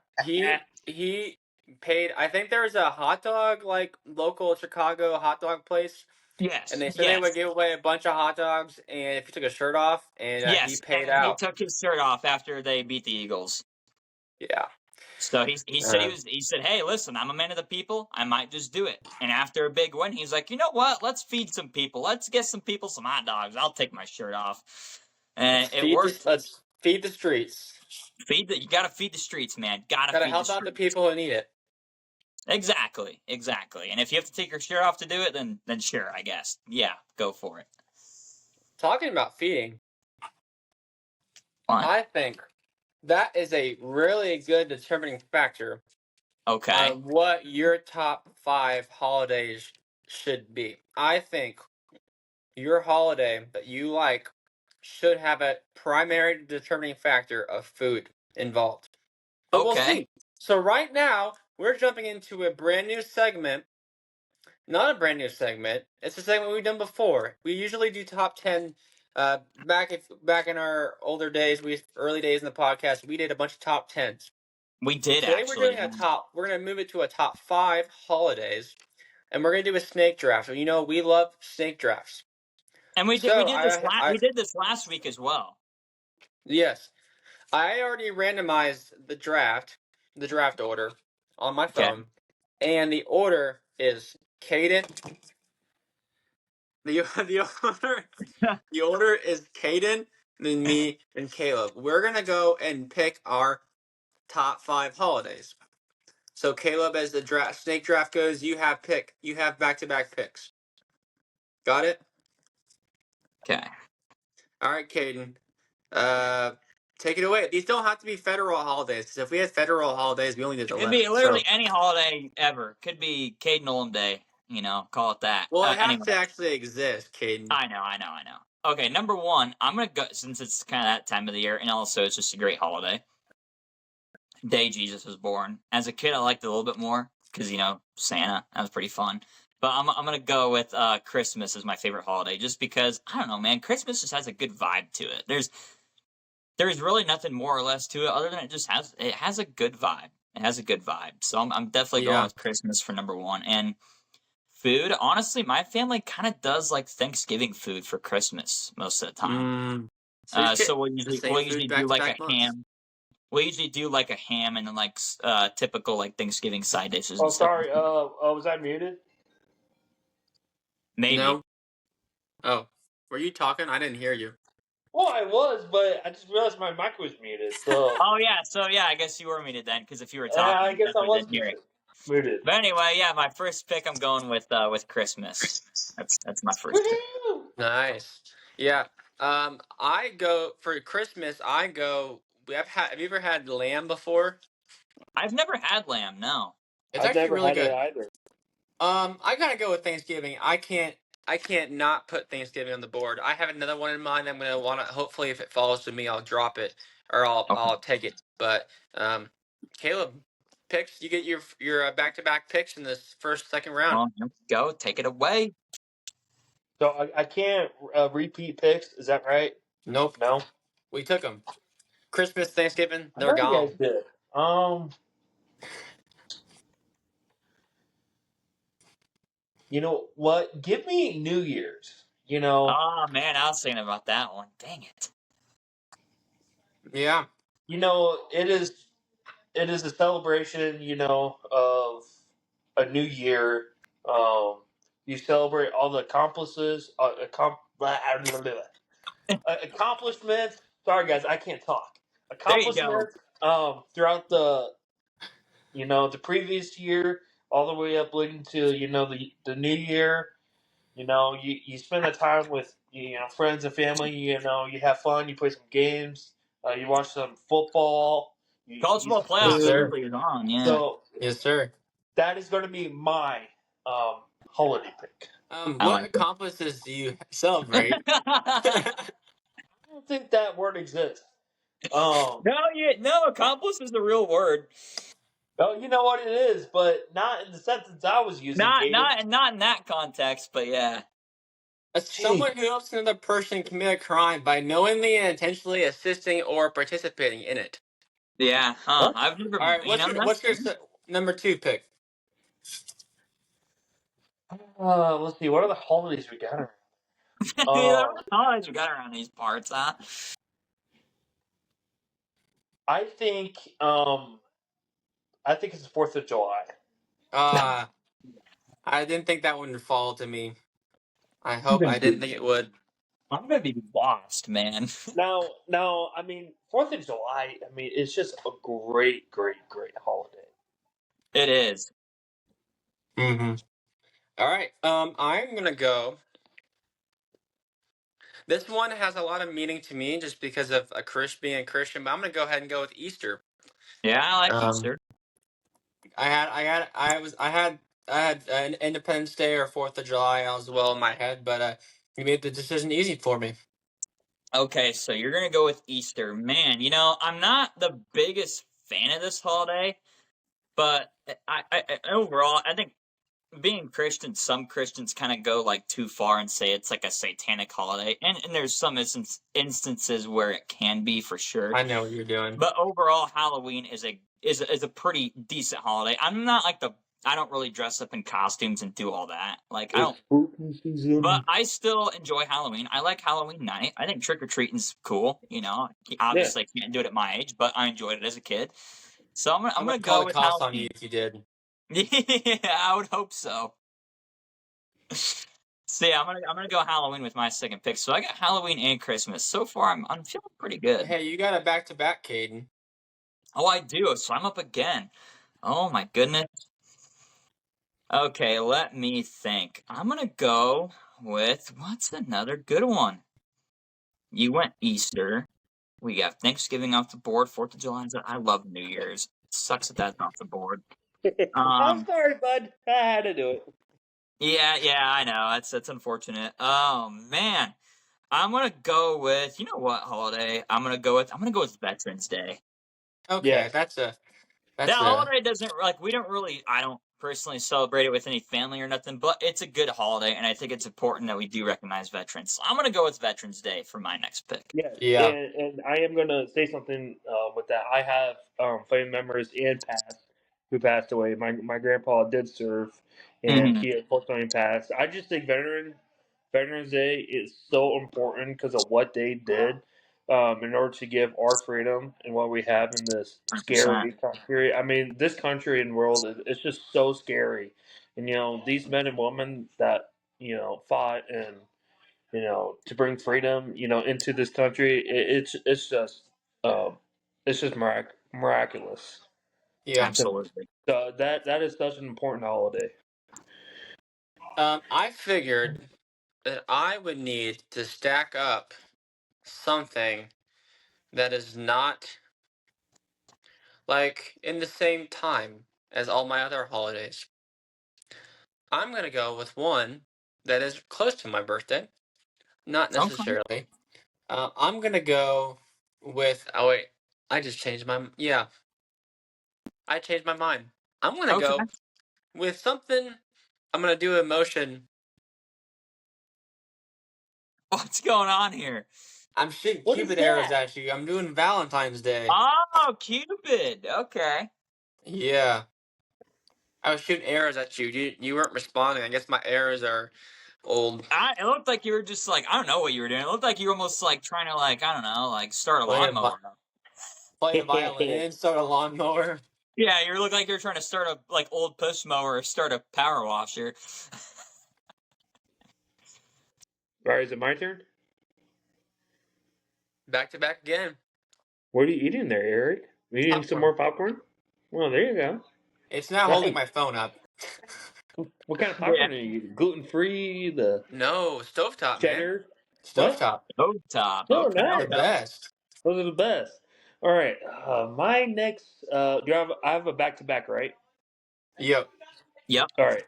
He paid. I think there was a hot dog, local Chicago hot dog place. Yes. And they said they would give away a bunch of hot dogs, and if he took his shirt off, and he paid out. He took his shirt off after they beat the Eagles. Yeah. So he said, "Hey, listen, I'm a man of the people. I might just do it." And after a big win, he's like, "You know what? Let's feed some people. Let's get some people some hot dogs. I'll take my shirt off." And it worked. Let's feed the streets. You gotta feed the streets, man. Gotta help out the people who need it. Exactly. And if you have to take your shirt off to do it, then sure, I guess. Yeah, go for it. Talking about feeding, What? I think that is a really good determining factor. Okay. On what your top 5 holidays should be. I think your holiday that you like should have a primary determining factor of food involved. But we'll see. So right now, we're jumping into a brand new segment. Not a brand new segment. It's a segment we've done before. We usually do top 10. Back in our older days, early days in the podcast, we did a bunch of top 10s. We did. Today actually. We're gonna move it to a top 5 holidays, and we're gonna do a snake draft. You know, we love snake drafts. And we did this last week as well. Yes. I already randomized the draft order on my phone, and the order is Caden. The order is Caden, then me, and Caleb. We're gonna go and pick our top 5 holidays. So Caleb, as the snake draft goes, you have back-to-back picks. Got it? Okay. All right, Caden. Take it away. These don't have to be federal holidays, because if we had federal holidays, we only did 11. It could be literally any holiday ever. Could be Caden Nolan Day. You know, call it that. Well, it has to actually exist, Caden. I know. Okay, number 1, I'm going to go, since it's kind of that time of the year, and also it's just a great holiday. Day Jesus was born. As a kid, I liked it a little bit more, because, you know, Santa. That was pretty fun. But I'm going to go with Christmas as my favorite holiday, just because, I don't know, man, Christmas just has a good vibe to it. There's really nothing more or less to it, other than it has a good vibe. It has a good vibe. So I'm definitely going with Christmas for number 1. And food, honestly, my family kind of does like Thanksgiving food for Christmas most of the time. So we'll usually do like a ham. We usually do like a ham and then like typical like Thanksgiving side dishes. Oh, sorry. Was I muted? Maybe. No. Oh, were you talking? I didn't hear you. Well, I was, but I just realized my mic was muted. So. Oh yeah, I guess you were muted then, because if you were talking, I guess I was muted. But anyway, yeah, my first pick, I'm going with Christmas. That's my first pick. Nice. Yeah. I go for Christmas. Have you ever had lamb before? I've never had lamb. No. It's actually really good. Either. I gotta go with Thanksgiving. I can't not put Thanksgiving on the board. I have another one in mind. I'm gonna want to. Hopefully, if it falls to me, I'll drop it or I'll take it. But Caleb, picks. You get your back-to-back picks in this second round. Let's go. Take it away. So I can't repeat picks. Is that right? Nope. No. We took them. Christmas, Thanksgiving, they're gone. You guys did. You know what? Give me New Year's. You know. Oh man, I was thinking about that one. Dang it. Yeah. You know, it is a celebration, you know, of a new year. You celebrate all the accomplishments. Sorry, guys, I can't talk. Accomplishments. Throughout the previous year, all the way up leading to the new year. You know, you spend the time with friends and family. You know, you have fun. You play some games. You watch some football. College football playoffs is on. Yeah. So yes, sir. That is going to be my holiday pick. What accomplishments do you celebrate? I don't think that word exists. No, accomplice is the real word. Oh, you know what it is, but not in the sentence I was using. Not in that context, but yeah. Someone who helps another person commit a crime by knowingly and intentionally assisting or participating in it. Yeah, huh? I've never. All right, what's your number 2 pick? Let's see. What are the holidays we got? Holidays we got around these parts, huh? I think it's the 4th of July. I didn't think that one would fall to me. I didn't think it would. I'm gonna be lost, man. No, I mean 4th of July. I mean, it's just a great, great, great holiday. It is. Mm-hmm. All right. I'm gonna go. This one has a lot of meaning to me, just because of being a Christian. But I'm gonna go ahead and go with Easter. Yeah, I like Easter. I had an Independence Day or 4th of July as well in my head, but You made the decision easy for me. Okay, so you're gonna go with Easter. Man, I'm not the biggest fan of this holiday, but overall, I think being Christian, some Christians kind of go like too far and say it's like a satanic holiday, and there's some instances where it can be for sure. I know what you're doing. But overall, Halloween is a pretty decent holiday. I'm not like I don't really dress up in costumes and do all that. Like I don't. But I still enjoy Halloween. I like Halloween night. I think trick or treating's cool. Obviously I can't do it at my age, but I enjoyed it as a kid. So I'm gonna call go the with cops on you Halloween. if you did. Yeah, I would hope so. So yeah, I'm gonna go Halloween with my second pick. So I got Halloween and Christmas. So far, I'm feeling pretty good. Hey, you got a back-to-back, Caden. Oh, I do. So I'm up again. Oh my goodness. Okay, let me think. I'm gonna go with what's another good one? You went Easter. We got Thanksgiving off the board. 4th of July. I love New Year's. It sucks that that's off the board. I'm sorry, bud. I had to do it. Yeah, I know. That's unfortunate. Oh man, I'm gonna go with what holiday? I'm gonna go with Veterans Day. Okay, Yeah. that's That a holiday doesn't we don't really. I don't personally celebrate it with any family or nothing, but it's a good holiday, and I think it's important that we do recognize veterans. So I'm gonna go with Veterans Day for my next pick. Yeah, and I am gonna say something with that. I have family members and past who passed away. My grandpa did serve, and Mhm. he unfortunately passed. I just think Veterans Day is so important because of what they did in order to give our freedom and what we have in this 100%. scary country. I mean, this country and world it's just so scary, and these men and women that fought and to bring freedom, into this country, um, it's just miraculous. Yeah. Absolutely. So that is such an important holiday. I figured that I would need to stack up something that is not like in the same time as all my other holidays. I'm gonna go with one that is close to my birthday. Not Okay. necessarily. I'm gonna go with. Oh wait, I just changed my. Yeah, I changed my mind. I'm gonna Okay. go with something. I'm gonna do a motion. What's going on here? I'm shooting What is Cupid arrows that? at you. I'm doing Valentine's Day. Oh, Cupid. Okay. Yeah, I was shooting arrows at you. You weren't responding. I guess my arrows are old. It looked like you were just like, I don't know what you were doing. It looked like you were almost like trying to I don't know, like start a Play a lawnmower. play a violin. Start a lawnmower. Yeah, you look like you're trying to start a old push mower or start a power washer. All right, is it my turn? Back to back again. What are you eating there, Eric? Are you eating some Popcorn. more popcorn? Well, there you go. It's not holding my phone up. What kind of popcorn are you eating? Gluten free, the No, stovetop, man. cheddar? Stovetop. Stovetop. Oh, Okay. They're nice. the best. Those are the best. All right, my next. I have a back to back, right? Yep. Yep. All right.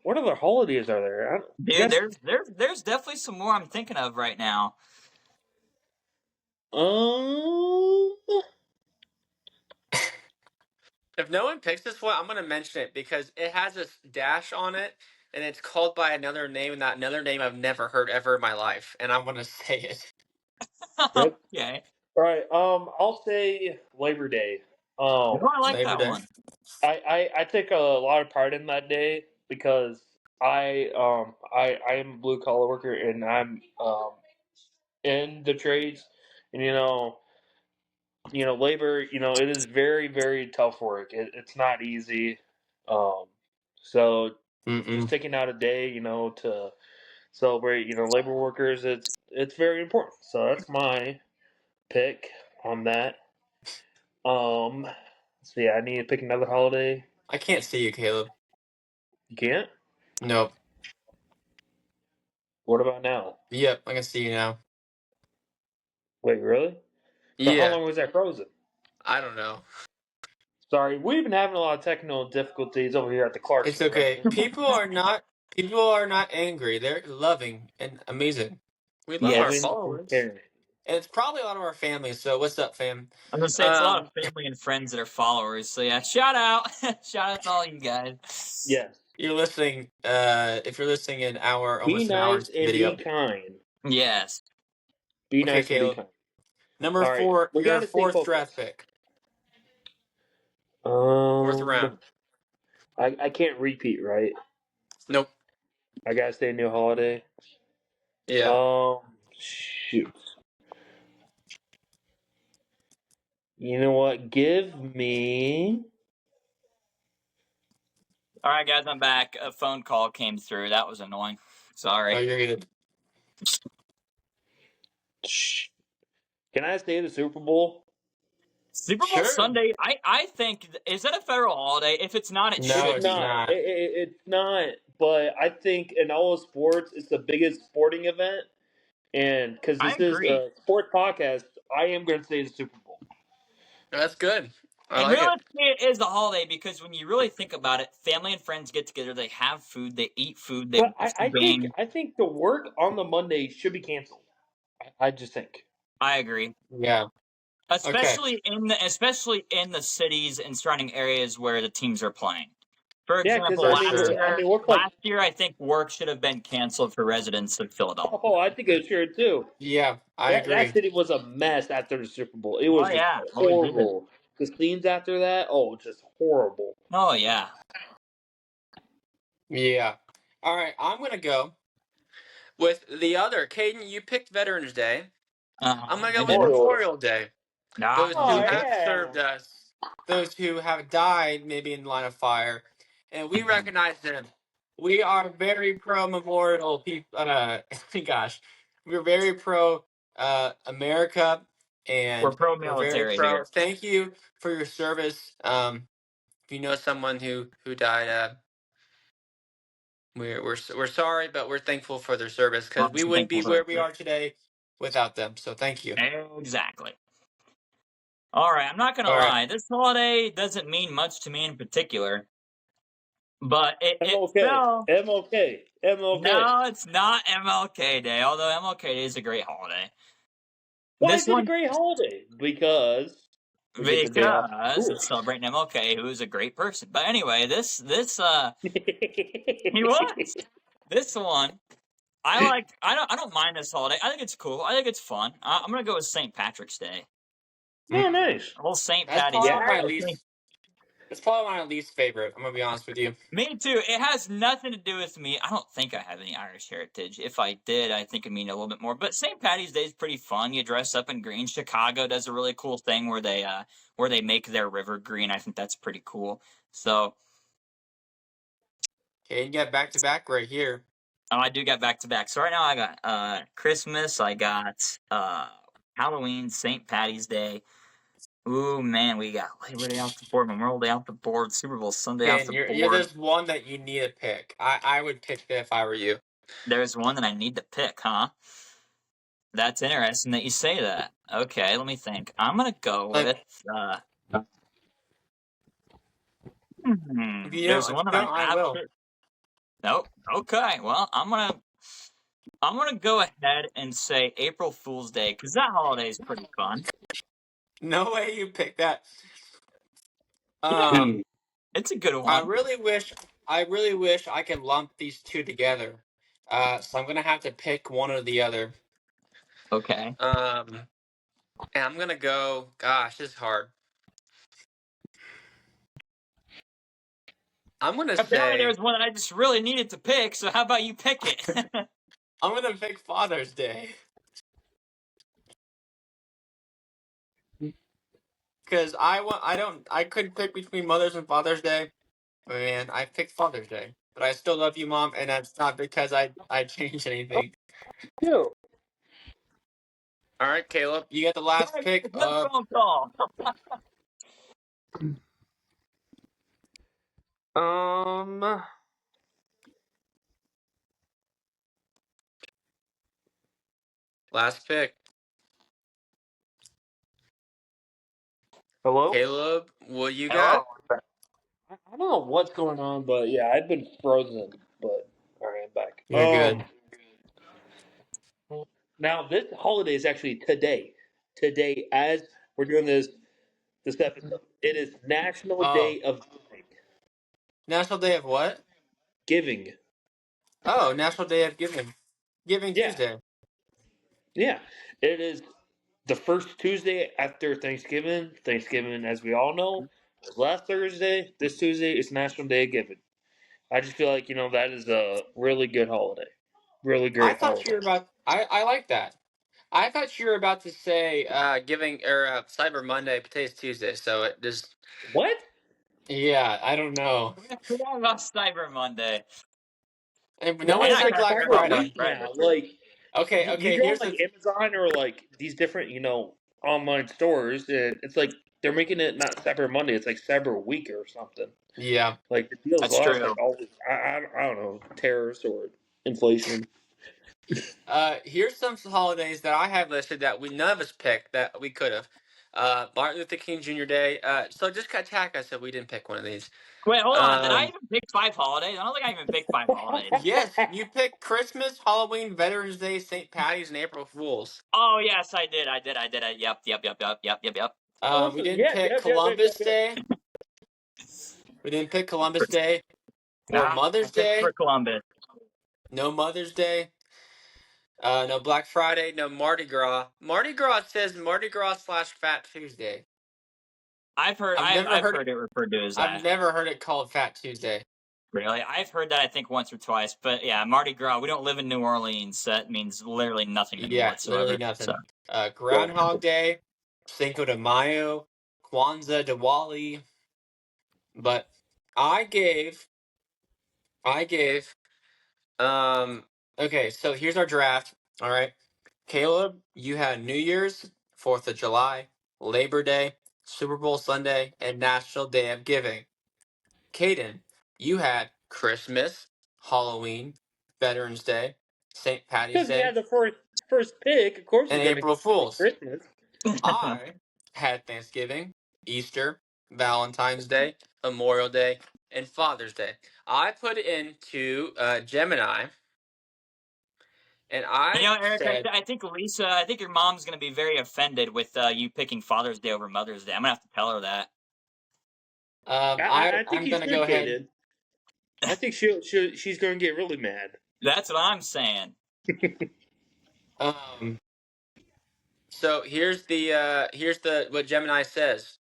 What other holidays are there? Dude, there's definitely some more I'm thinking of right now. Um, If no one picks this one, I'm gonna mention it because it has a dash on it, and it's called by another name, and that another name I've never heard ever in my life, and I'm gonna say it. Yep. Okay. All right. I'll say Labor Day. Oh, I like Labor that Day. one. I take a lot of pride in that day because I am a blue collar worker and I'm in the trades, and labor, it is very, very tough work. It's not easy. Um, so just Mm-mm. taking out a day, to celebrate, labor workers, it's very important. So that's my pick on that. So yeah, I need to pick another holiday. I can't see you, Caleb. You can't? Nope. What about now? Yep, I can see you now. Wait, really? So how Yeah, long was that frozen? I don't know. Sorry, we've been having a lot of technical difficulties over here at the It's Clarkson okay. residence. People are not People are not angry. They're loving and amazing. We love our followers. And it's probably a lot of our family. So what's up, fam? I'm gonna say it's a lot of family and friends that are followers. So yeah, shout out, shout out to all you guys. Yes. You're listening. If you're listening in almost Be an hour nice and video. be kind. Yes. Be Okay, nice and be Caleb. kind. Number All right, 4, we your gotta stay 4th focused. draft pick. 4th round. I can't repeat, right? Nope. I gotta stay New Holiday. Yeah. Shoot. You know what? Give me. All right, guys, I'm back. A phone call came through. That was annoying. Sorry. Oh, you're good. Can I stay the Super Bowl? Super Bowl Sunday. I think, is that a federal holiday? If it's not, it should it's be. not. It's not. But I think in all of sports, it's the biggest sporting event. And because this is a sports podcast, I am going to say the Super Bowl. That's good. And realistically, it is a holiday because when you really think about it, family and friends get together. They have food. They eat food. They watch the game. I think the work on the Monday should be canceled. I just think. I agree. Yeah. Especially in the cities and surrounding areas where the teams are playing. For example, last year I think work should have been canceled for residents of Philadelphia. Oh, I think it should too. Yeah, I agree. That city was a mess after the Super Bowl. It was horrible. The scenes after that, just horrible. Oh yeah. Yeah. All right, I'm gonna go with the other. Caden, you picked Veterans Day. I'm gonna go with Memorial Day. Those who have served us, those who have died, maybe in line of fire, and we recognize them. We are very pro memorial people. Gosh, we're very pro America, and we're pro military here. Thank you for your service. If you know someone who died, we're sorry, but we're thankful for their service because we wouldn't be where we are today without them. So thank you. Exactly. All right, I'm not gonna lie. This holiday doesn't mean much to me in particular, but MLK. No, it's not MLK Day. Although MLK Day is a great holiday. Why is it a great holiday? Because it's celebrating MLK, who is a great person. But anyway, this he was. This one, I don't mind this holiday. I think it's cool. I think it's fun. I'm gonna go with St. Patrick's Day. Oh, nice. Whole St. Patty's Day. It's probably my least favorite. I'm gonna be honest with you. Me too. It has nothing to do with me. I don't think I have any Irish heritage. If I did, I think it'd mean a little bit more. But St. Patty's Day is pretty fun. You dress up in green. Chicago does a really cool thing where they make their river green. I think that's pretty cool. So, okay, you got back to back right here. Oh, I do got back to back. So right now I got Christmas. I got Halloween, St. Patty's Day. Ooh, man, we got Labor Day off the board, Memorial Day off the board, Super Bowl Sunday off the board. There's one that you need to pick. I would pick that if I were you. There's one that I need to pick, huh? That's interesting that you say that. Okay, let me think. I'm gonna go with. There's one that I will. Nope. Okay. Well, I'm gonna go ahead and say April Fool's Day because that holiday is pretty fun. No way you picked that. It's a good one. I really wish I could lump these two together. So I'm gonna have to pick one or the other. Okay. And I'm gonna go. Gosh, this is hard. I'm gonna say there's one that I just really needed to pick. So how about you pick it? I'm gonna pick Father's Day. Because I couldn't pick between Mother's and Father's Day. Man, I picked Father's Day. But I still love you, Mom, and that's not because I changed anything. All right, Caleb, you get the last pick. Phone call. Last pick. Hello? Caleb, what you got? I don't know what's going on, but yeah, I've been frozen. But all back. You're good. Now this holiday is actually today. Today, as we're doing this episode, it is National Oh, Day of Giving. National Day of what? Giving. Oh, National Day of Giving. Giving Yeah, Tuesday. yeah. It is the first Tuesday after Thanksgiving. Thanksgiving, as we all know, was last Thursday. This Tuesday is National Day of Giving. I just feel like that is a really good holiday, really I great thought you holiday. were about. I like that. I thought you were about to say giving or Cyber Monday, but today's Tuesday, so it just. What? Yeah, I don't know. We forgot about Cyber Monday. No No, one it's said like I Black forgot about Cyber Black Friday. Week Friday. now. Like Okay, you okay. go on Here's like the. Amazon or like these different online stores, and it's like they're making it not Cyber Monday. It's like Cyber Week or something. Yeah. Like the deals That's last true. like always. I don't know, terrorists or inflation. Here's some holidays that I have listed that we none of us picked that we could have. Martin Luther King Jr. Day. So just attack us if we didn't pick one of these. Wait, hold on. Did I Um, even pick 5 holidays? I don't think I even picked 5 holidays. yes, you picked Christmas, Halloween, Veterans Day, St. Patty's, and April Fools. Oh yes, I did. Yep. We Also, didn't yep, pick yep, yep, yep, yep, Columbus yep. Day. We didn't pick Columbus Day or Nah, I Mother's picked Day. for Columbus. No Mother's Day. No Black Friday. No Mardi Gras. Mardi Gras says Mardi Gras / Fat Tuesday. I've heard I've I've never I've heard it. heard it referred to as I've that. never heard it called Fat Tuesday. Really, I've heard that I think once or twice. But yeah, Mardi Gras. We don't live in New Orleans, so that means literally nothing to me Yeah, literally whatsoever. So nothing. Well, Groundhog Day, Cinco de Mayo, Kwanzaa, Diwali. But I gave, I gave, okay, so here's our draft. All right. Caleb, you had New Year's, 4th of July, Labor Day, Super Bowl Sunday, and National Day of Giving. Caden, you had Christmas, Halloween, Veterans Day, St. Patty's because we Day, had the first pick, of course and we're gonna April pick Fools. Christmas. I had Thanksgiving, Easter, Valentine's Day, Memorial Day, and Father's Day. I put it into Gemini, and I Eric, said, I think Lisa, I think your mom's gonna be very offended with you picking Father's Day over Mother's Day. I'm gonna have to tell her that. I think I'm you gonna go should, ahead. Kaden. I think she's gonna get really mad. That's what I'm saying. Um, so here's the what Gemini says.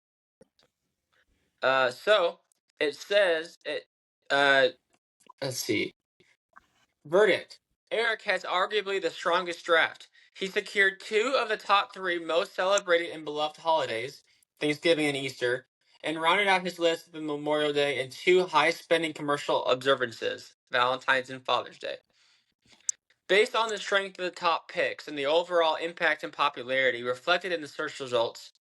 So it says it. Let's see. Verdict: Eric has arguably the strongest draft. He secured 2 of the top 3 most celebrated and beloved holidays, Thanksgiving and Easter, and rounded out his list with Memorial Day and 2 high-spending commercial observances, Valentine's and Father's Day. Based on the strength of the top picks and the overall impact and popularity reflected in the search results,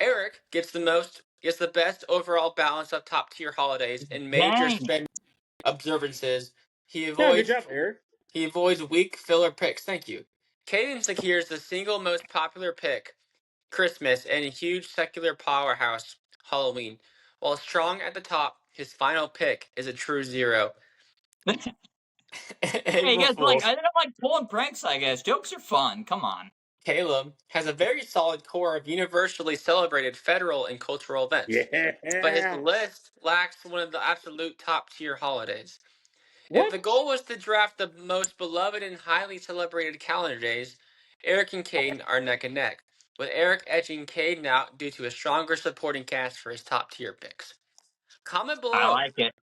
Eric gets the best overall balance of top-tier holidays and major Dang. spending observances. He Yeah, good avoids job, Eric. He avoids weak filler picks. Thank you. Caden secures the single most popular pick, Christmas, and a huge secular powerhouse, Halloween. While strong at the top, his final pick is a true zero. Hey, you April guys like? Fools. I don't like pulling pranks. I guess jokes are fun. Come on. Caleb has a very solid core of universally celebrated federal and cultural events, but his Yeah. list lacks one of the absolute top tier holidays. If What? the goal was to draft the most beloved and highly celebrated calendar days, Eric and Caden are neck and neck, with Eric edging Caden out due to a stronger supporting cast for his top tier picks. Comment I below. like it.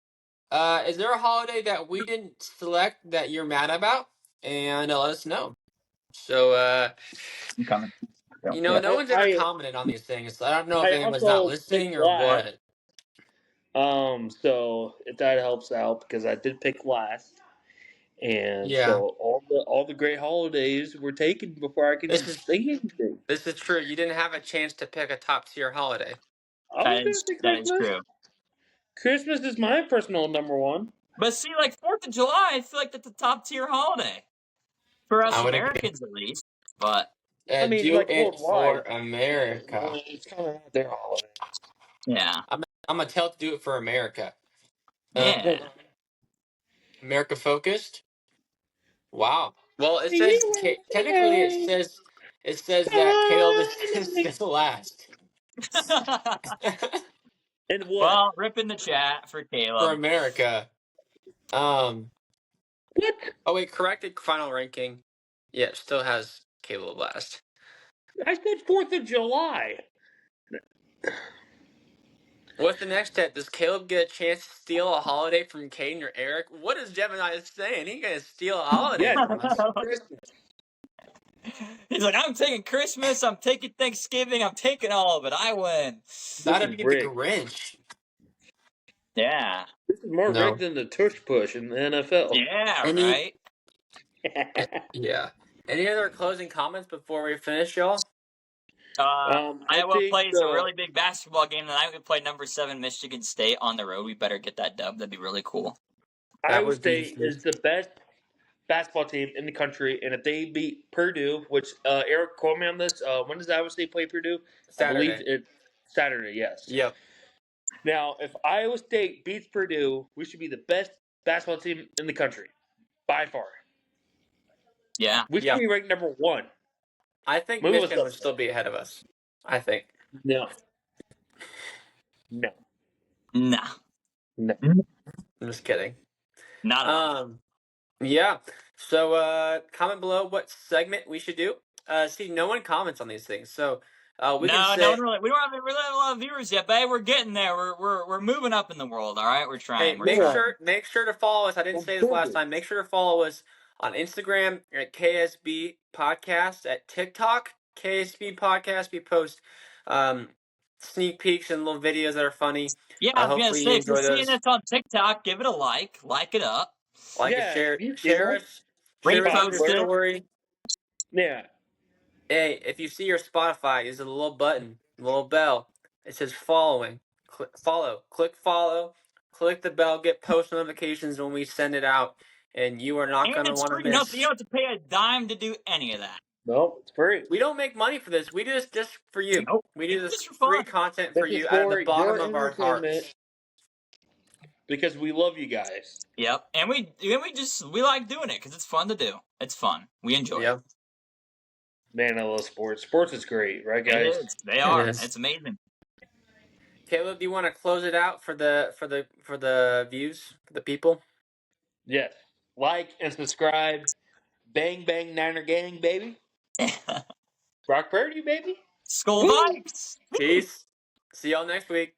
Is there a holiday that we didn't select that you're mad about? And let us know. So, I'm coming. no one's ever commented on these things. So I don't know if I anyone's not also listening picked or last. what. So if that helps out, because I did pick last, and Yeah, so all the great holidays were taken before I this can is say anything. this is true. You didn't have a chance to pick a top tier holiday. I was gonna say That is Christmas. true. Christmas is my personal number one. But see, like 4th of July, I feel like that's a top tier holiday for us I would agree. Americans, at least. But I mean, Do like it for worldwide, America. it's kind of not their holiday. yeah, I'm gonna tell it to do it for America. yeah. America focused. Wow. Well, it says technically it says that Caleb is still last. And what? Well, rip in the chat for For Caleb. America. What? Oh wait, corrected final ranking. Yeah, it still has Caleb last. I said 4th of July. What's the next step? Does Caleb get a chance to steal a holiday from Caden or Eric? What is Gemini saying? He gonna steal a holiday from us. Christmas. He's like, I'm taking Christmas, I'm taking Thanksgiving, I'm taking all of it. I win. That'd be the Grinch. Yeah. This is more rigged than the tush push in the NFL. Yeah, right. Yeah. Any other closing comments before we finish, y'all? Iowa plays a really big basketball game tonight. We play number 7 Michigan State on the road. We better get that dub. That'd be really cool. Iowa State is the best basketball team in the country, and if they beat Purdue, which Eric, quote me on this, when does Iowa State play Purdue? Saturday. I believe it's Saturday. Yes. Yep. Now, if Iowa State beats Purdue, we should be the best basketball team in the country, by far. Yeah. We should be ranked number 1. I think Michigan would still be ahead of us. I think. No. Nah. I'm just kidding. Not on. Yeah. So comment below what segment we should do. See, no one comments on these things, so we can say no one really. We don't have a lot of viewers yet, babe. We're getting there. We're moving up in the world. All right, we're trying. Hey, make sure to follow us. I didn't say this last time. Make sure to follow us on Instagram at KSB Podcast, at TikTok KSB Podcast. We post sneak peeks and little videos that are funny. Yeah, I was gonna say, if you're seeing those. this on TikTok, give it a like it up, like it, share us on your story. Yeah. Hey, if you see your Spotify, there's a little button, a little bell. It says following. Click follow. Click the bell. Get post notifications when we send it out, and you are not going to want to miss. You don't have to pay a dime to do any of that. No, it's free. We don't make money for this. We do this just for you. Nope. We do this free content for you out of the bottom of our hearts. Because we love you guys. Yep, and we like doing it because it's fun to do. It's fun. We enjoy it. Man, I love sports. Sports is great, right, guys? They are. It's amazing. Caleb, do you want to close it out for the views, for the people? Yes. Like and subscribe. Bang bang Niner gang, baby. Brock Purdy, baby. Skull Vikes. Peace. See y'all next week.